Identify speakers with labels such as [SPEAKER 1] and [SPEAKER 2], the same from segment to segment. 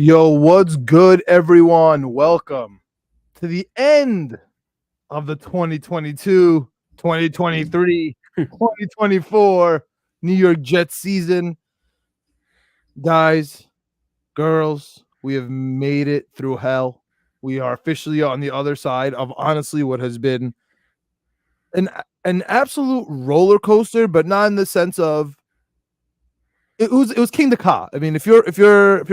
[SPEAKER 1] Yo, what's good, everyone? Welcome to the end of the 2022, 2023, 2024 New York Jets season. Guys, girls, we have made it through hell. We are officially on the other side of honestly what has been an absolute roller coaster, but not in the sense of it was king to ka. I mean, if you're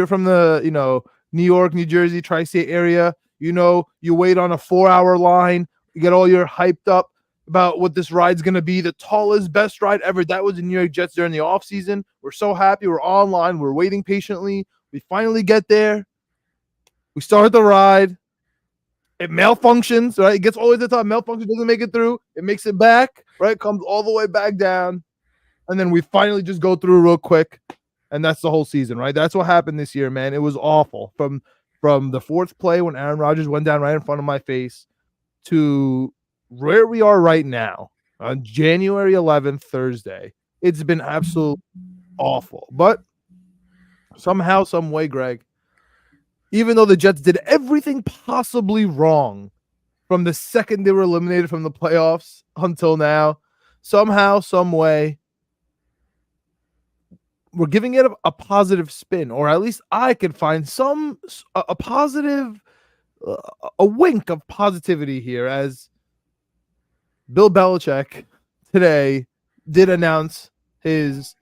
[SPEAKER 1] from the New York, New Jersey, tri-state area, you wait on a 4-hour line, you get all your hyped up about what this ride's gonna be, the tallest, best ride ever. That was the New York Jets during the offseason. We're so happy. We're online. We're waiting patiently. We finally get there. We start the ride. It malfunctions, right? It gets all the way to the top. Malfunction doesn't make it through. It makes it back, right? Comes all the way back down. And then we finally just go through real quick, and that's the whole season, right? That's what happened this year, man. It was awful. From the fourth play when Aaron Rodgers went down right in front of my face to where we are right now on January 11th, Thursday. It's been absolutely awful. But somehow, some way, Greg, even though the Jets did everything possibly wrong from the second they were eliminated from the playoffs until now, somehow, some way, we're giving it a positive spin, or at least I could find a positive, a wink of positivity here, as Bill Belichick today did announce his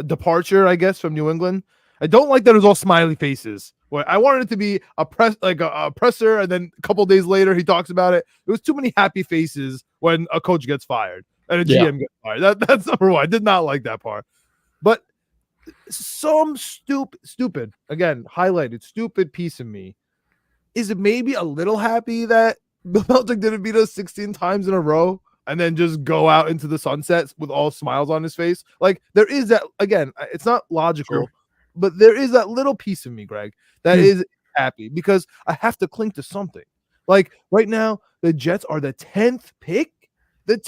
[SPEAKER 1] departure, I guess, from New England. I don't like that it was all smiley faces. I wanted it to be a presser, and then a couple days later he talks about it. It was too many happy faces when a coach gets fired and a GM gets fired. That's number one. I did not like that part. But some stupid, again, highlighted, stupid piece of me is maybe a little happy that Bill Belichick didn't beat us 16 times in a row and then just go out into the sunset with all smiles on his face. Like, there is that, again, it's not logical, but there is that little piece of me, Greg, that is happy because I have to cling to something. Like, right now, the Jets are the 10th pick. The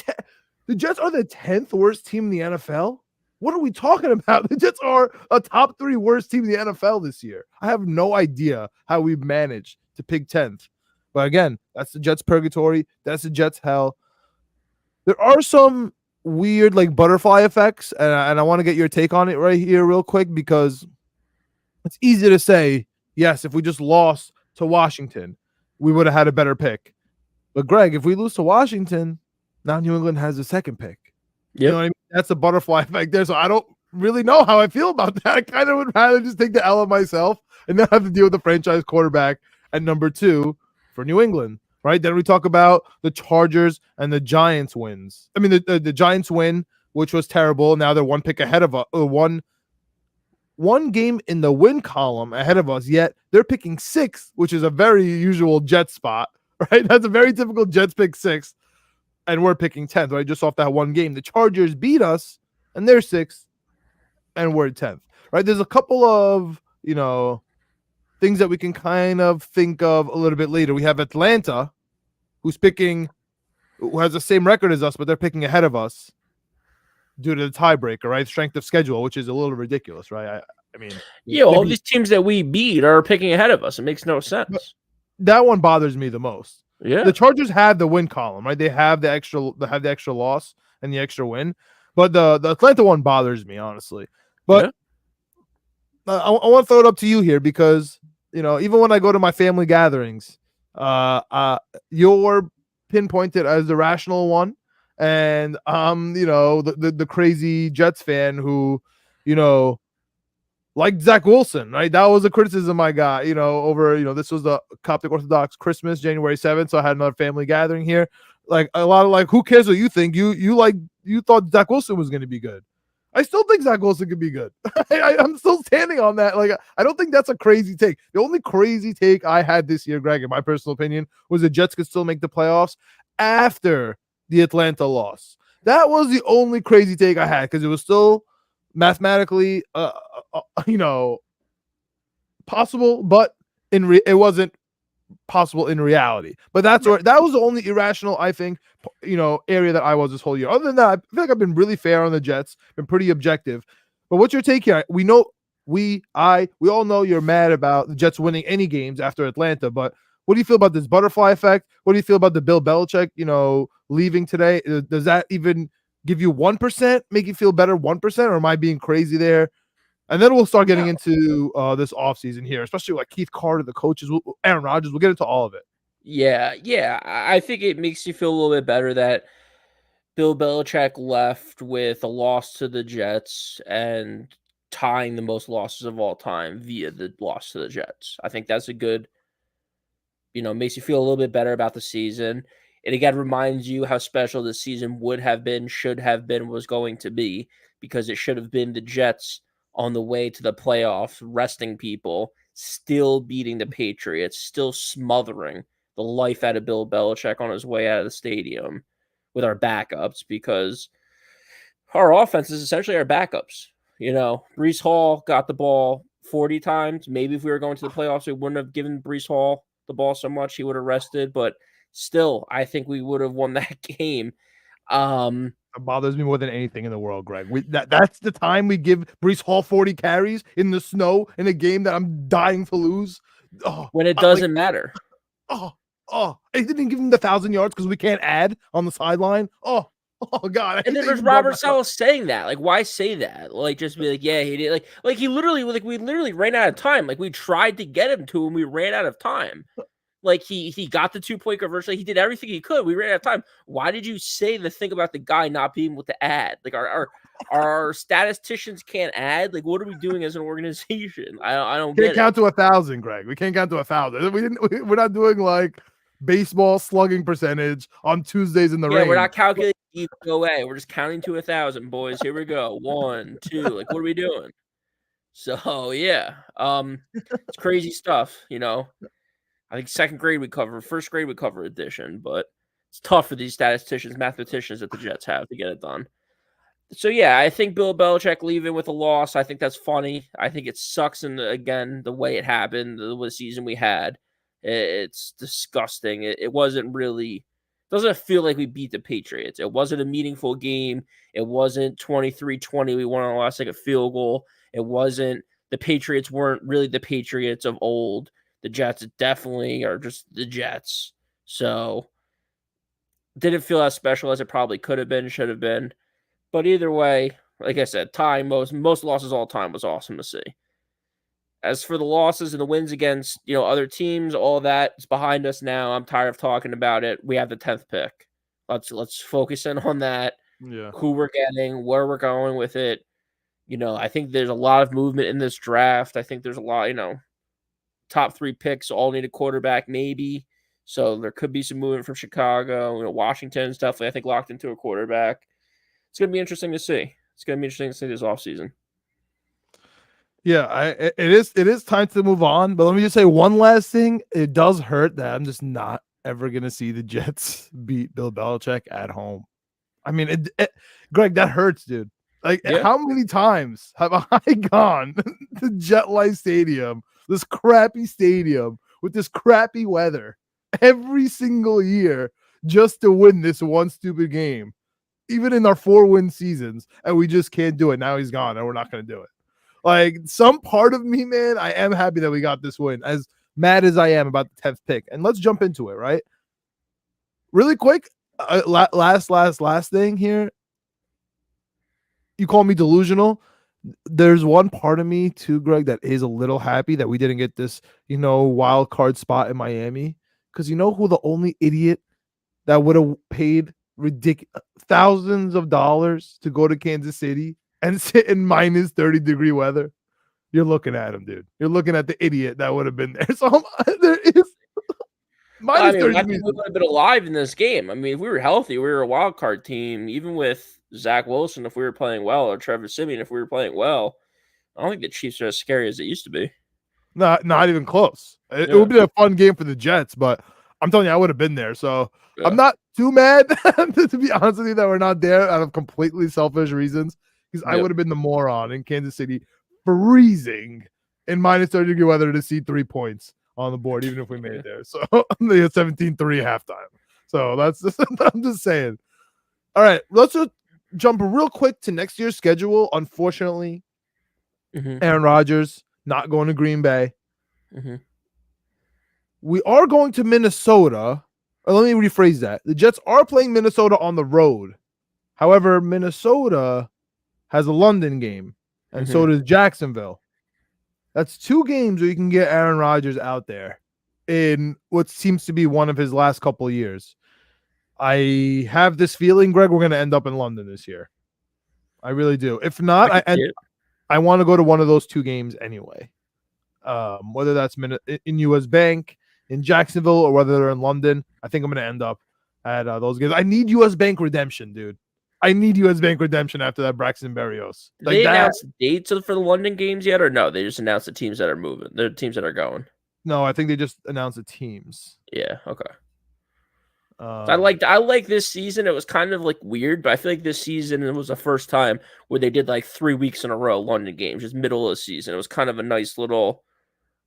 [SPEAKER 1] Jets are the 10th worst team in the NFL. What are we talking about? The Jets are a top 3 worst team in the NFL this year. I have no idea how we managed to pick 10th. But again, that's the Jets purgatory. That's the Jets hell. There are some weird butterfly effects, and I want to get your take on it right here real quick, because it's easy to say, yes, if we just lost to Washington, we would have had a better pick. But Greg, if we lose to Washington, now New England has the second pick. You know what I mean? That's a butterfly effect there. So I don't really know how I feel about that. I kind of would rather just take the L of myself and not have to deal with the franchise quarterback at number 2 for New England, right? Then we talk about the Chargers and the Giants wins. I mean, the Giants win, which was terrible. Now they're one pick ahead of us, one game in the win column ahead of us, yet they're picking 6th, which is a very usual Jets spot, right? That's a very typical Jets pick 6th. And we're picking 10th, right? Just off that one game. The Chargers beat us, and they're 6th, and we're 10th, right? There's a couple of, things that we can kind of think of a little bit later. We have Atlanta, who has the same record as us, but they're picking ahead of us due to the tiebreaker, right? Strength of schedule, which is a little ridiculous, right? I mean,
[SPEAKER 2] all these teams that we beat are picking ahead of us. It makes no sense.
[SPEAKER 1] That one bothers me the most.
[SPEAKER 2] Yeah,
[SPEAKER 1] the Chargers have the win column, right? They have the extra loss and the extra win, but the Atlanta one bothers me, honestly. But I want to throw it up to you here, because even when I go to my family gatherings, you're pinpointed as the rational one, and I'm the crazy Jets fan who like Zach Wilson, right? That was a criticism I got, over, this was the Coptic Orthodox Christmas, January 7th. So I had another family gathering here. Like, a lot of who cares what you think? You thought Zach Wilson was going to be good. I still think Zach Wilson could be good. I'm still standing on that. I don't think that's a crazy take. The only crazy take I had this year, Greg, in my personal opinion, was the Jets could still make the playoffs after the Atlanta loss. That was the only crazy take I had, because it was still mathematically, possible, but it wasn't possible in reality. But that was the only irrational, I think, area that I was this whole year. Other than that, I feel like I've been really fair on the Jets, been pretty objective. But what's your take here? We know we all know you're mad about the Jets winning any games after Atlanta, but what do you feel about this butterfly effect? What do you feel about the Bill Belichick, leaving today? Does that even give you 1%, make you feel better 1%, or am I being crazy there? And then we'll start getting into this offseason here, especially like Keith Carter, the coaches, Aaron Rodgers. We'll get into all of it.
[SPEAKER 2] Yeah. I think it makes you feel a little bit better that Bill Belichick left with a loss to the Jets and tying the most losses of all time via the loss to the Jets. I think that's a good, makes you feel a little bit better about the season. It again reminds you how special this season would have been, should have been, was going to be, because it should have been the Jets on the way to the playoffs, resting people, still beating the Patriots, still smothering the life out of Bill Belichick on his way out of the stadium with our backups, because our offense is essentially our backups. Breece Hall got the ball 40 times. Maybe if we were going to the playoffs, we wouldn't have given Breece Hall the ball so much. He would have rested, but still, I think we would have won that game.
[SPEAKER 1] It bothers me more than anything in the world, Greg. That's the time we give Breece Hall 40 carries in the snow in a game that I'm dying to lose.
[SPEAKER 2] When it doesn't matter.
[SPEAKER 1] I didn't give him the 1,000 yards because we can't add on the sideline. Oh God!
[SPEAKER 2] And then there's Robert Saleh saying that. Like, why say that? Like, just be like, yeah, he did. Like he literally, we literally ran out of time. Like, we tried to get him to him, we ran out of time. Like he got the 2-point conversion. Like, he did everything he could. We ran out of time. Why did you say the thing about the guy not being able to add? Like, our statisticians can't add. Like, what are we doing as an organization? I don't get it.
[SPEAKER 1] Can't count to 1,000, Greg. We can't count to 1,000. We're not doing like baseball slugging percentage on Tuesdays in the rain.
[SPEAKER 2] Yeah, we're not calculating away. We're just counting to 1,000, boys. Here we go. 1, 2. Like, what are we doing? So yeah, it's crazy stuff. I think second grade we cover, first grade we cover addition, but it's tough for these statisticians, mathematicians that the Jets have to get it done. So yeah, I think Bill Belichick leaving with a loss, I think that's funny. I think it sucks, and again, the way it happened, the season we had, it's disgusting. It wasn't really, doesn't feel like we beat the Patriots. It wasn't a meaningful game. It wasn't 23-20. We won on the last second field goal. It wasn't, the Patriots weren't really the Patriots of old. The Jets definitely are just the Jets. So didn't feel as special as it probably could have been, should have been. But either way, like I said, tying most losses all time was awesome to see. As for the losses and the wins against, other teams, all that is behind us now. I'm tired of talking about it. We have the 10th pick. Let's focus in on that.
[SPEAKER 1] Yeah.
[SPEAKER 2] Who we're getting, where we're going with it. I think there's a lot of movement in this draft. I think there's a lot, top 3 picks all need a quarterback, maybe. So there could be some movement from Chicago. Washington's definitely, I think, locked into a quarterback. It's going to be interesting to see. It's going to be interesting to see this offseason.
[SPEAKER 1] Yeah, it is time to move on. But let me just say one last thing. It does hurt that I'm just not ever going to see the Jets beat Bill Belichick at home. I mean, Greg, that hurts, dude. Like, How many times have I gone to Jet Life Stadium, this crappy stadium with this crappy weather, every single year just to win this one stupid game, even in our 4-win seasons, and we just can't do it. Now he's gone, and we're not going to do it. Like, some part of me, man, I am happy that we got this win, as mad as I am about the 10th pick. And let's jump into it, right? Really quick, last thing here. You call me delusional. There's one part of me too, Greg, that is a little happy that we didn't get this, wild card spot in Miami. Because you know who the only idiot that would have paid thousands of dollars to go to Kansas City and sit in minus 30-degree weather? You're looking at him, dude. You're looking at the idiot that would have been there. So there is minus 30 degrees.
[SPEAKER 2] We would have been alive in this game. I mean, if we were healthy, we were a wild card team, even with Zach Wilson, if we were playing well, or Trevor Siemian, if we were playing well. I don't think the Chiefs are as scary as it used to be.
[SPEAKER 1] Not even close. It would be a fun game for the Jets, but I'm telling you, I would have been there. So I'm not too mad, to be honest with you, that we're not there out of completely selfish reasons, because I would have been the moron in Kansas City, freezing in minus 30-degree weather to see 3 points on the board, even if we made it there. So I'm 17-3 halftime. So that's just, I'm just saying. All right, let's just jump real quick to next year's schedule. Unfortunately,
[SPEAKER 2] Mhm.
[SPEAKER 1] Aaron Rodgers not going to Green Bay.
[SPEAKER 2] Mhm.
[SPEAKER 1] We are going to Minnesota. Or let me rephrase that. The Jets are playing Minnesota on the road. However, Minnesota has a London game, and so
[SPEAKER 2] Mhm.
[SPEAKER 1] does Jacksonville. That's 2 games where you can get Aaron Rodgers out there in what seems to be one of his last couple of years. I have this feeling, Greg, we're going to end up in London this year. I really do. If not,
[SPEAKER 2] I could see it.
[SPEAKER 1] I want to go to one of those 2 games anyway. Whether that's in US Bank, in Jacksonville, or whether they're in London, I think I'm going to end up at those games. I need US Bank redemption, dude. I need US Bank redemption after that Braxton Berrios.
[SPEAKER 2] Did
[SPEAKER 1] Like
[SPEAKER 2] they
[SPEAKER 1] that.
[SPEAKER 2] announce dates for the London games yet, or no? They just announced the teams that are moving. The teams that are going.
[SPEAKER 1] No, I think they just announced the teams.
[SPEAKER 2] Yeah. Okay. I like this season. It was kind of like weird, but I feel like this season it was the first time where they did like 3 weeks in a row London games, just middle of the season. It was kind of a nice little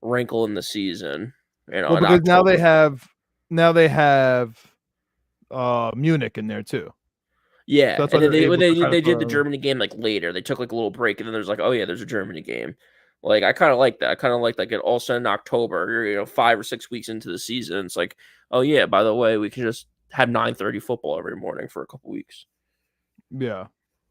[SPEAKER 2] wrinkle in the season,
[SPEAKER 1] well,
[SPEAKER 2] in
[SPEAKER 1] because now
[SPEAKER 2] October.
[SPEAKER 1] they have Munich in there too. So
[SPEAKER 2] Yeah,
[SPEAKER 1] that's why
[SPEAKER 2] and then
[SPEAKER 1] they're able to kind
[SPEAKER 2] they
[SPEAKER 1] of
[SPEAKER 2] did the
[SPEAKER 1] throw.
[SPEAKER 2] Germany game like later. They took like a little break, and then there's like, oh yeah, there's a Germany game. Like I kind of like that. I kind of like it also in October. You're 5 or 6 weeks into the season. It's like, oh yeah, by the way, we can just have 9:30 football every morning for a couple weeks.
[SPEAKER 1] Yeah.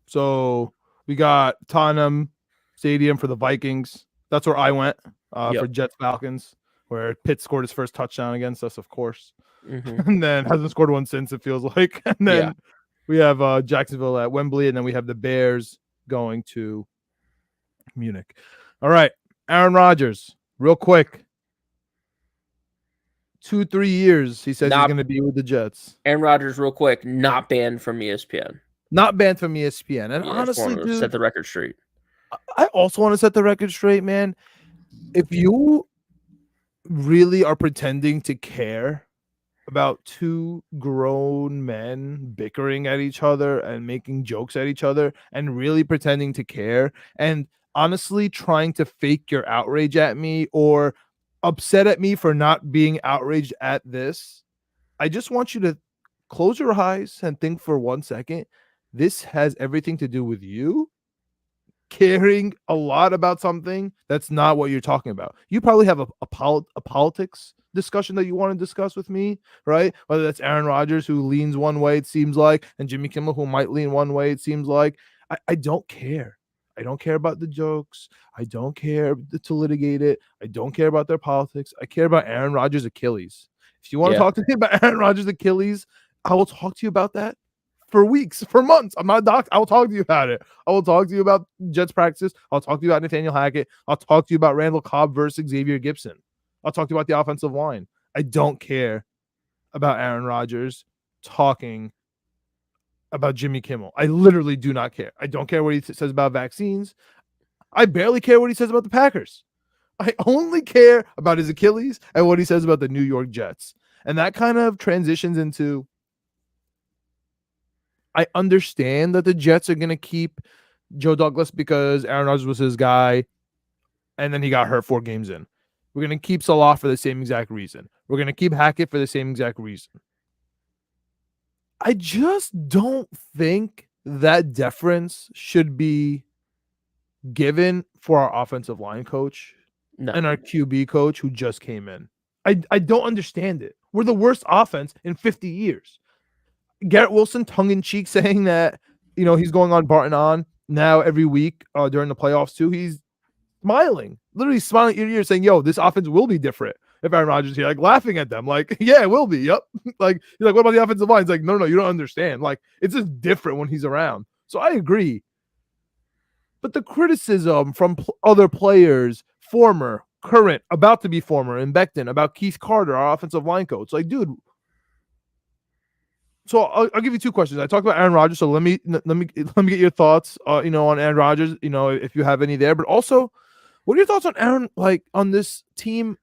[SPEAKER 1] So we got Tottenham Stadium for the Vikings. That's where I went for
[SPEAKER 2] Yep.
[SPEAKER 1] Jets Falcons, where Pitt scored his first touchdown against us, of course,
[SPEAKER 2] Hmm.
[SPEAKER 1] and then hasn't scored one since, it feels like. And then
[SPEAKER 2] Yeah.
[SPEAKER 1] we have Jacksonville at Wembley, and then we have the Bears going to Munich. All right, Aaron Rodgers, real quick. 2-3 years, he says he's
[SPEAKER 2] Not
[SPEAKER 1] going to be with the Jets.
[SPEAKER 2] Aaron Rodgers, real quick, not banned from ESPN.
[SPEAKER 1] Not banned from ESPN. And
[SPEAKER 2] Yeah, I just
[SPEAKER 1] honestly,
[SPEAKER 2] wanted to set
[SPEAKER 1] dude,
[SPEAKER 2] the record straight.
[SPEAKER 1] I also want to set the record straight, man. If you really are pretending to care about 2 grown men bickering at each other and making jokes at each other and really pretending to care and honestly trying to fake your outrage at me or upset at me for not being outraged at this, I just want you to close your eyes and think for 1 second. This has everything to do with you caring a lot about something that's not what you're talking about. You probably have a politics discussion that you want to discuss with me, right? Whether that's Aaron Rodgers, who leans one way, it seems like, and Jimmy Kimmel, who might lean one way, it seems like. I don't care. I don't care about the jokes. I don't care to litigate it. I don't care about their politics. I care about Aaron Rodgers' Achilles. If you want to
[SPEAKER 2] Yeah.
[SPEAKER 1] talk to me about Aaron Rodgers' Achilles, I will talk to you about that for weeks, for months. I'm not a doctor. I will talk to you about it. I will talk to you about Jets practice. I'll talk to you about Nathaniel Hackett. I'll talk to you about Randall Cobb versus Xavier Gibson. I'll talk to you about the offensive line. I don't care about Aaron Rodgers talking about Jimmy Kimmel. I literally do not care. I don't care what he says about vaccines. I barely care what he says about the Packers. I only care about his Achilles and what he says about the New York Jets. And that kind of transitions into, I understand that the Jets are going to keep Joe Douglas because Aaron Rodgers was his guy, and then he got hurt 4 games in. We're going to keep Salah for the same exact reason. We're going to keep Hackett for the same exact reason. I just don't think that deference should be given for our offensive line coach
[SPEAKER 2] No.
[SPEAKER 1] and our QB coach who just came in. I don't understand it. We're the worst offense in 50 years. Garrett Wilson, tongue-in-cheek, saying that, he's going on Barton on now every week during the playoffs too. He's smiling, literally smiling ear to ear, saying, yo, this offense will be different if Aaron Rodgers is here, like laughing at them. Like, yeah, it will be. Yep. Like, you're like, what about the offensive line? It's like, no, you don't understand. Like, it's just different when he's around. So I agree. But the criticism from other players, former, current, about to be former, in Becton, about Keith Carter, our offensive line coach, like, dude. So I'll give you 2 questions. I talked about Aaron Rodgers, so let me get your thoughts, on Aaron Rodgers, if you have any there. But also, what are your thoughts on Aaron, like on this team?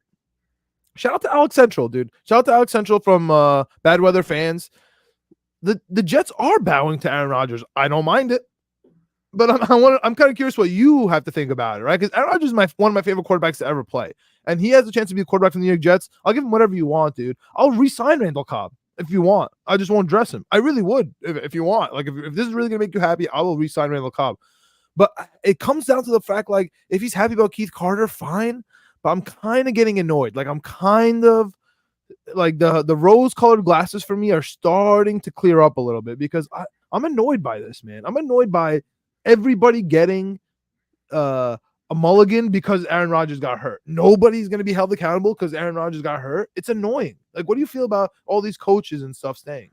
[SPEAKER 1] Shout out to Alex Central, dude. Shout out to Alex Central from Bad Weather Fans. The Jets are bowing to Aaron Rodgers. I don't mind it, but I'm kind of curious what you have to think about it, right? Because Aaron Rodgers is one of my favorite quarterbacks to ever play, and he has a chance to be a quarterback for the New York Jets. I'll give him whatever you want, dude. I'll re-sign Randall Cobb if you want. I just won't dress him. I really would if you want. Like if this is really gonna make you happy, I will re-sign Randall Cobb. But it comes down to the fact, like, if he's happy about Keith Carter, fine. But I'm kind of getting annoyed. Like, I'm kind of like the rose-colored glasses for me are starting to clear up a little bit because I'm annoyed by this, man. I'm annoyed by everybody getting a mulligan because Aaron Rodgers got hurt. Nobody's going to be held accountable because Aaron Rodgers got hurt. It's annoying. Like, what do you feel about all these coaches and stuff staying?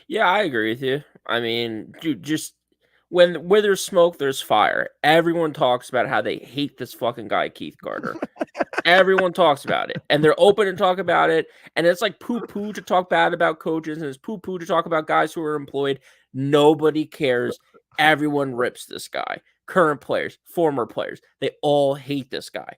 [SPEAKER 2] Yeah, I agree with you. I mean, dude, just where there's smoke, there's fire. Everyone talks about how they hate this fucking guy, Keith Carter. Everyone talks about it, and they're open to talk about it. And it's like poo-poo to talk bad about coaches, and it's poo-poo to talk about guys who are employed. Nobody cares. Everyone rips this guy. Current players, former players, they all hate this guy.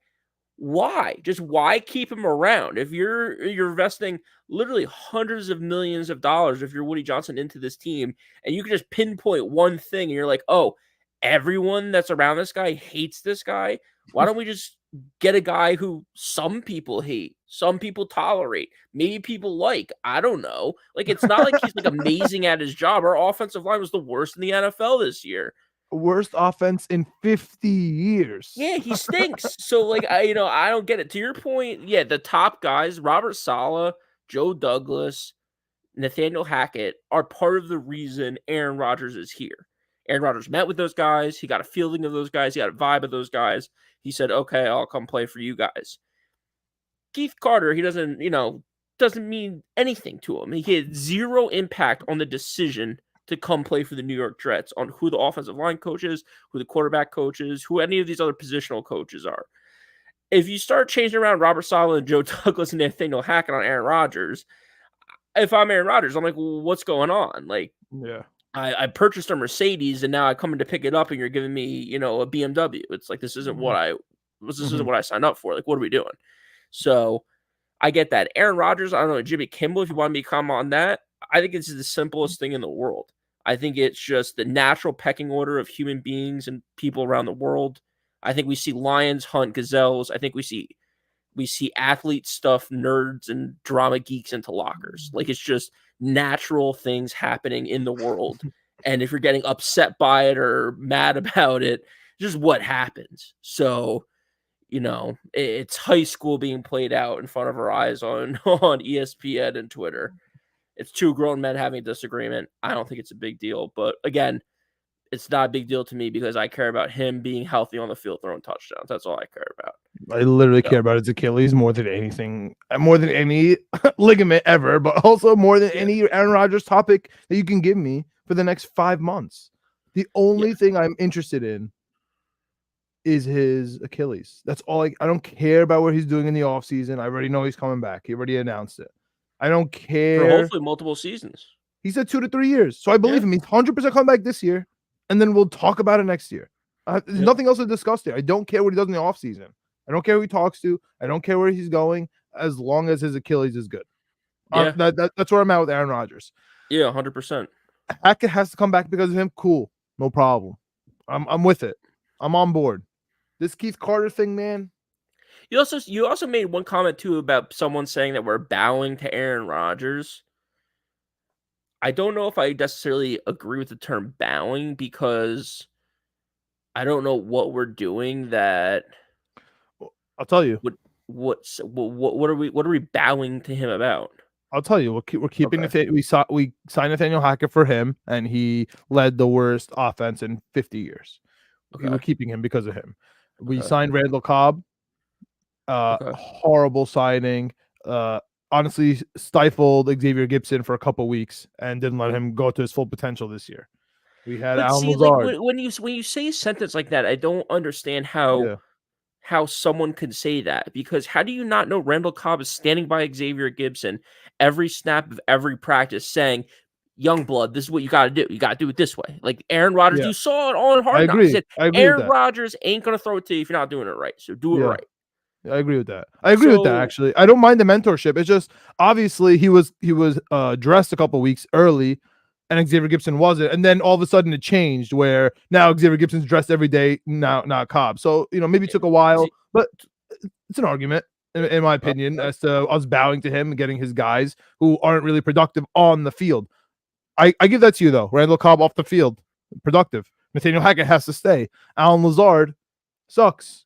[SPEAKER 2] Why? Just why keep him around? If you're investing literally hundreds of millions of dollars, if you're Woody Johnson, into this team, and you can just pinpoint one thing, and you're like, oh, everyone that's around this guy hates this guy. Why don't we just get a guy who some people hate, some people tolerate, maybe people like? I don't know. Like, it's not like he's like amazing at his job. Our offensive line was the worst in the NFL this year.
[SPEAKER 1] Worst offense in 50 years.
[SPEAKER 2] Yeah, he stinks. So, like, I don't get it. To your point, yeah, the top guys, Robert Saleh, Joe Douglas, Nathaniel Hackett, are part of the reason Aaron Rodgers is here. Aaron Rodgers met with those guys. He got a feeling of those guys. He got a vibe of those guys. He said, okay, I'll come play for you guys. Keith Carter, he doesn't mean anything to him. He had zero impact on the decision to come play for the New York Jets, on who the offensive line coach is, who the quarterback coach is, who any of these other positional coaches are. If you start changing around Robert Saleh and Joe Douglas and Nathaniel Hackett on Aaron Rodgers, if I'm Aaron Rodgers, I'm like, well, what's going on? Like,
[SPEAKER 1] Yeah.
[SPEAKER 2] I purchased a Mercedes and now I come in to pick it up and you're giving me, a BMW. It's like, this isn't what I signed up for. Like, what are we doing? So I get that. Aaron Rodgers, I don't know, Jimmy Kimball, if you want me to comment on that, I think it's the simplest thing in the world. I think it's just the natural pecking order of human beings and people around the world. I think we see lions hunt gazelles. I think we see athletes stuff nerds and drama geeks into lockers. Like, it's just natural things happening in the world. And if you're getting upset by it or mad about it, just what happens. So, it's high school being played out in front of our eyes on ESPN and Twitter. It's two grown men having a disagreement. I don't think it's a big deal. But again, it's not a big deal to me because I care about him being healthy on the field, throwing touchdowns. That's all I care about.
[SPEAKER 1] I literally care about his Achilles more than anything, more than any ligament ever, but also more than any Aaron Rodgers topic that you can give me for the next 5 months. The only thing I'm interested in is his Achilles. That's all. I don't care about what he's doing in the offseason. I already know he's coming back. He already announced it. I don't care.
[SPEAKER 2] For hopefully multiple seasons.
[SPEAKER 1] He said 2 to 3 years. So I believe him. He's 100% coming back this year, and then we'll talk about it next year. There's nothing else to discuss there. I don't care what he does in the offseason. I don't care who he talks to. I don't care where he's going, as long as his Achilles is good.
[SPEAKER 2] Yeah.
[SPEAKER 1] That's where I'm at with Aaron Rodgers.
[SPEAKER 2] Yeah, 100%.
[SPEAKER 1] Hackett has to come back because of him. Cool. No problem. I'm with it. I'm on board. This Keith Carter thing, man.
[SPEAKER 2] You also made one comment too about someone saying that we're bowing to Aaron Rodgers. I don't know if I necessarily agree with the term bowing because I don't know what we're doing that.
[SPEAKER 1] I'll tell you.
[SPEAKER 2] What are we bowing to him about?
[SPEAKER 1] I'll tell you. We're keeping we signed Nathaniel Hackett for him, and he led the worst offense in 50 years. Okay. We're keeping him because of him. We signed Randall Cobb. Horrible signing. Honestly, stifled Xavier Gibson for a couple weeks and didn't let him go to his full potential this year. We had Alan Lazard.
[SPEAKER 2] Like, when you say a sentence like that, I don't understand how someone could say that, because how do you not know Randall Cobb is standing by Xavier Gibson every snap of every practice saying, young blood, this is what you got to do. You got to do it this way. Like Aaron Rodgers, you saw it on Hard Knocks. He said, Aaron Rodgers ain't going to throw it to you if you're not doing it right. So do it right.
[SPEAKER 1] I agree with that. Actually. I don't mind the mentorship. It's just obviously he was dressed a couple weeks early and Xavier Gibson wasn't. And then all of a sudden it changed where now Xavier Gibson's dressed every day, now not Cobb. So, maybe it took a while, but it's an argument in my opinion as to us bowing to him and getting his guys who aren't really productive on the field. I give that to you though. Randall Cobb off the field, productive. Nathaniel Hackett has to stay. Alan Lazard sucks.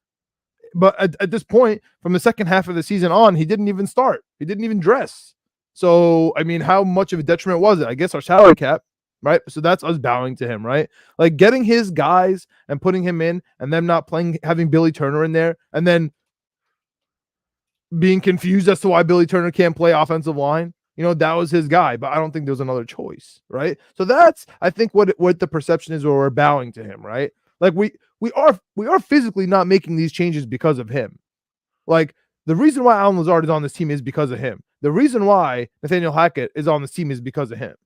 [SPEAKER 1] But at this point, from the second half of the season on, he didn't even start. He didn't even dress. So, I mean, how much of a detriment was it? I guess our salary cap, right? So that's us bowing to him, right? Like getting his guys and putting him in and them not playing, having Billy Turner in there, and then being confused as to why Billy Turner can't play offensive line. You know, that was his guy, but I don't think there was another choice, right? So that's, I think, what the perception is, where we're bowing to him, right? Like we are physically not making these changes because of him. Like the reason why Alan Lazard is on this team is because of him. The reason why Nathaniel Hackett is on this team is because of him.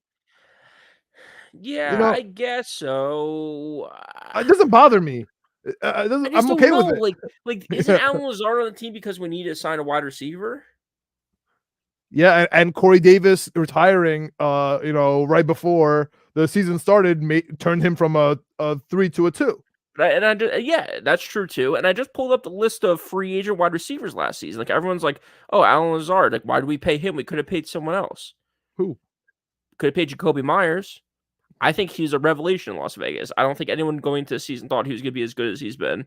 [SPEAKER 1] You
[SPEAKER 2] Yeah,
[SPEAKER 1] know,
[SPEAKER 2] I guess so.
[SPEAKER 1] it doesn't bother me.
[SPEAKER 2] I just
[SPEAKER 1] I'm
[SPEAKER 2] don't
[SPEAKER 1] okay
[SPEAKER 2] know.
[SPEAKER 1] with it.
[SPEAKER 2] Like, isn't Alan Lazard on the team because we need to sign a wide receiver?
[SPEAKER 1] Yeah, and Corey Davis retiring, right before the season started, turned him from a 3 to a 2.
[SPEAKER 2] Yeah, that's true too. And I just pulled up the list of free agent wide receivers last season. Like everyone's like, "Oh, Alan Lazard. Like, why did we pay him? We could have paid someone else.
[SPEAKER 1] Who?
[SPEAKER 2] Could have paid Jacoby Myers. I think he's a revelation in Las Vegas. I don't think anyone going into the season thought he was going to be as good as he's been.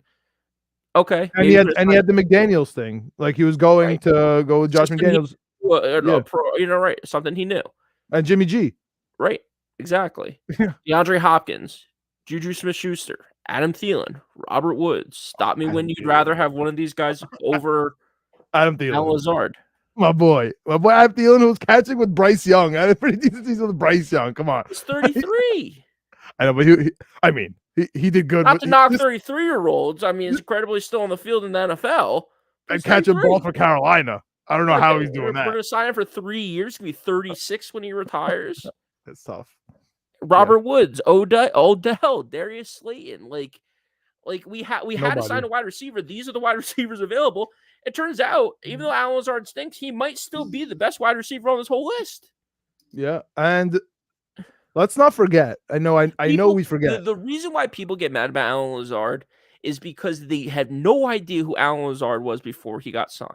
[SPEAKER 2] Okay,
[SPEAKER 1] And
[SPEAKER 2] maybe
[SPEAKER 1] he had the McDaniels thing. Like he was going
[SPEAKER 2] right.
[SPEAKER 1] to go with Josh
[SPEAKER 2] System he
[SPEAKER 1] McDaniels.
[SPEAKER 2] a
[SPEAKER 1] Yeah,
[SPEAKER 2] pro, right? Something he knew.
[SPEAKER 1] and Jimmy G.
[SPEAKER 2] Right. Exactly.
[SPEAKER 1] Yeah,
[SPEAKER 2] DeAndre Hopkins, Juju Smith-Schuster, Adam Thielen, Robert Woods. Stop me when
[SPEAKER 1] Adam
[SPEAKER 2] you'd
[SPEAKER 1] Thielen.
[SPEAKER 2] rather have one of these guys over
[SPEAKER 1] Adam
[SPEAKER 2] Al
[SPEAKER 1] Thielen.
[SPEAKER 2] Lazard.
[SPEAKER 1] My boy Adam Thielen, who was catching with Bryce Young. I had a pretty decent season with Bryce Young. Come on.
[SPEAKER 2] He's 33.
[SPEAKER 1] I know, but he did good.
[SPEAKER 2] Not
[SPEAKER 1] With,
[SPEAKER 2] to knock 33-year-olds. I mean, he's incredibly still on the field in the NFL. But
[SPEAKER 1] and
[SPEAKER 2] he's
[SPEAKER 1] catching ball
[SPEAKER 2] 33.
[SPEAKER 1] for Carolina. I don't know
[SPEAKER 2] Okay,
[SPEAKER 1] how he's doing
[SPEAKER 2] we're
[SPEAKER 1] that.
[SPEAKER 2] going to sign him for 3 years. He's going to be 36 when he retires.
[SPEAKER 1] It's tough.
[SPEAKER 2] Robert Woods, Odell, Darius Slayton. Like we had to sign
[SPEAKER 1] Nobody.
[SPEAKER 2] a wide receiver. These are the wide receivers available. It turns out, even though Alan Lazard stinks, he might still be the best wide receiver on this whole list.
[SPEAKER 1] Yeah, and let's not forget. I know we forget.
[SPEAKER 2] The reason why people get mad about Alan Lazard is because they had no idea who Alan Lazard was before he got signed.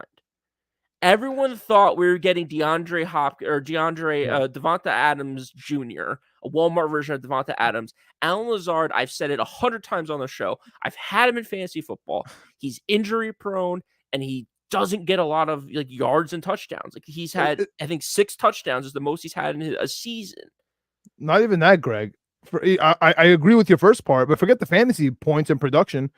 [SPEAKER 2] Everyone thought we were getting Devonta Adams Jr., a Walmart version of Devonta Adams. Alan Lazard, I've said it 100 times on the show. I've had him in fantasy football. He's injury prone and he doesn't get a lot of yards and touchdowns. Like he's had, I think 6 touchdowns is the most he's had in a season.
[SPEAKER 1] Not even that, Greg. I agree with your first part, but forget the fantasy points and production.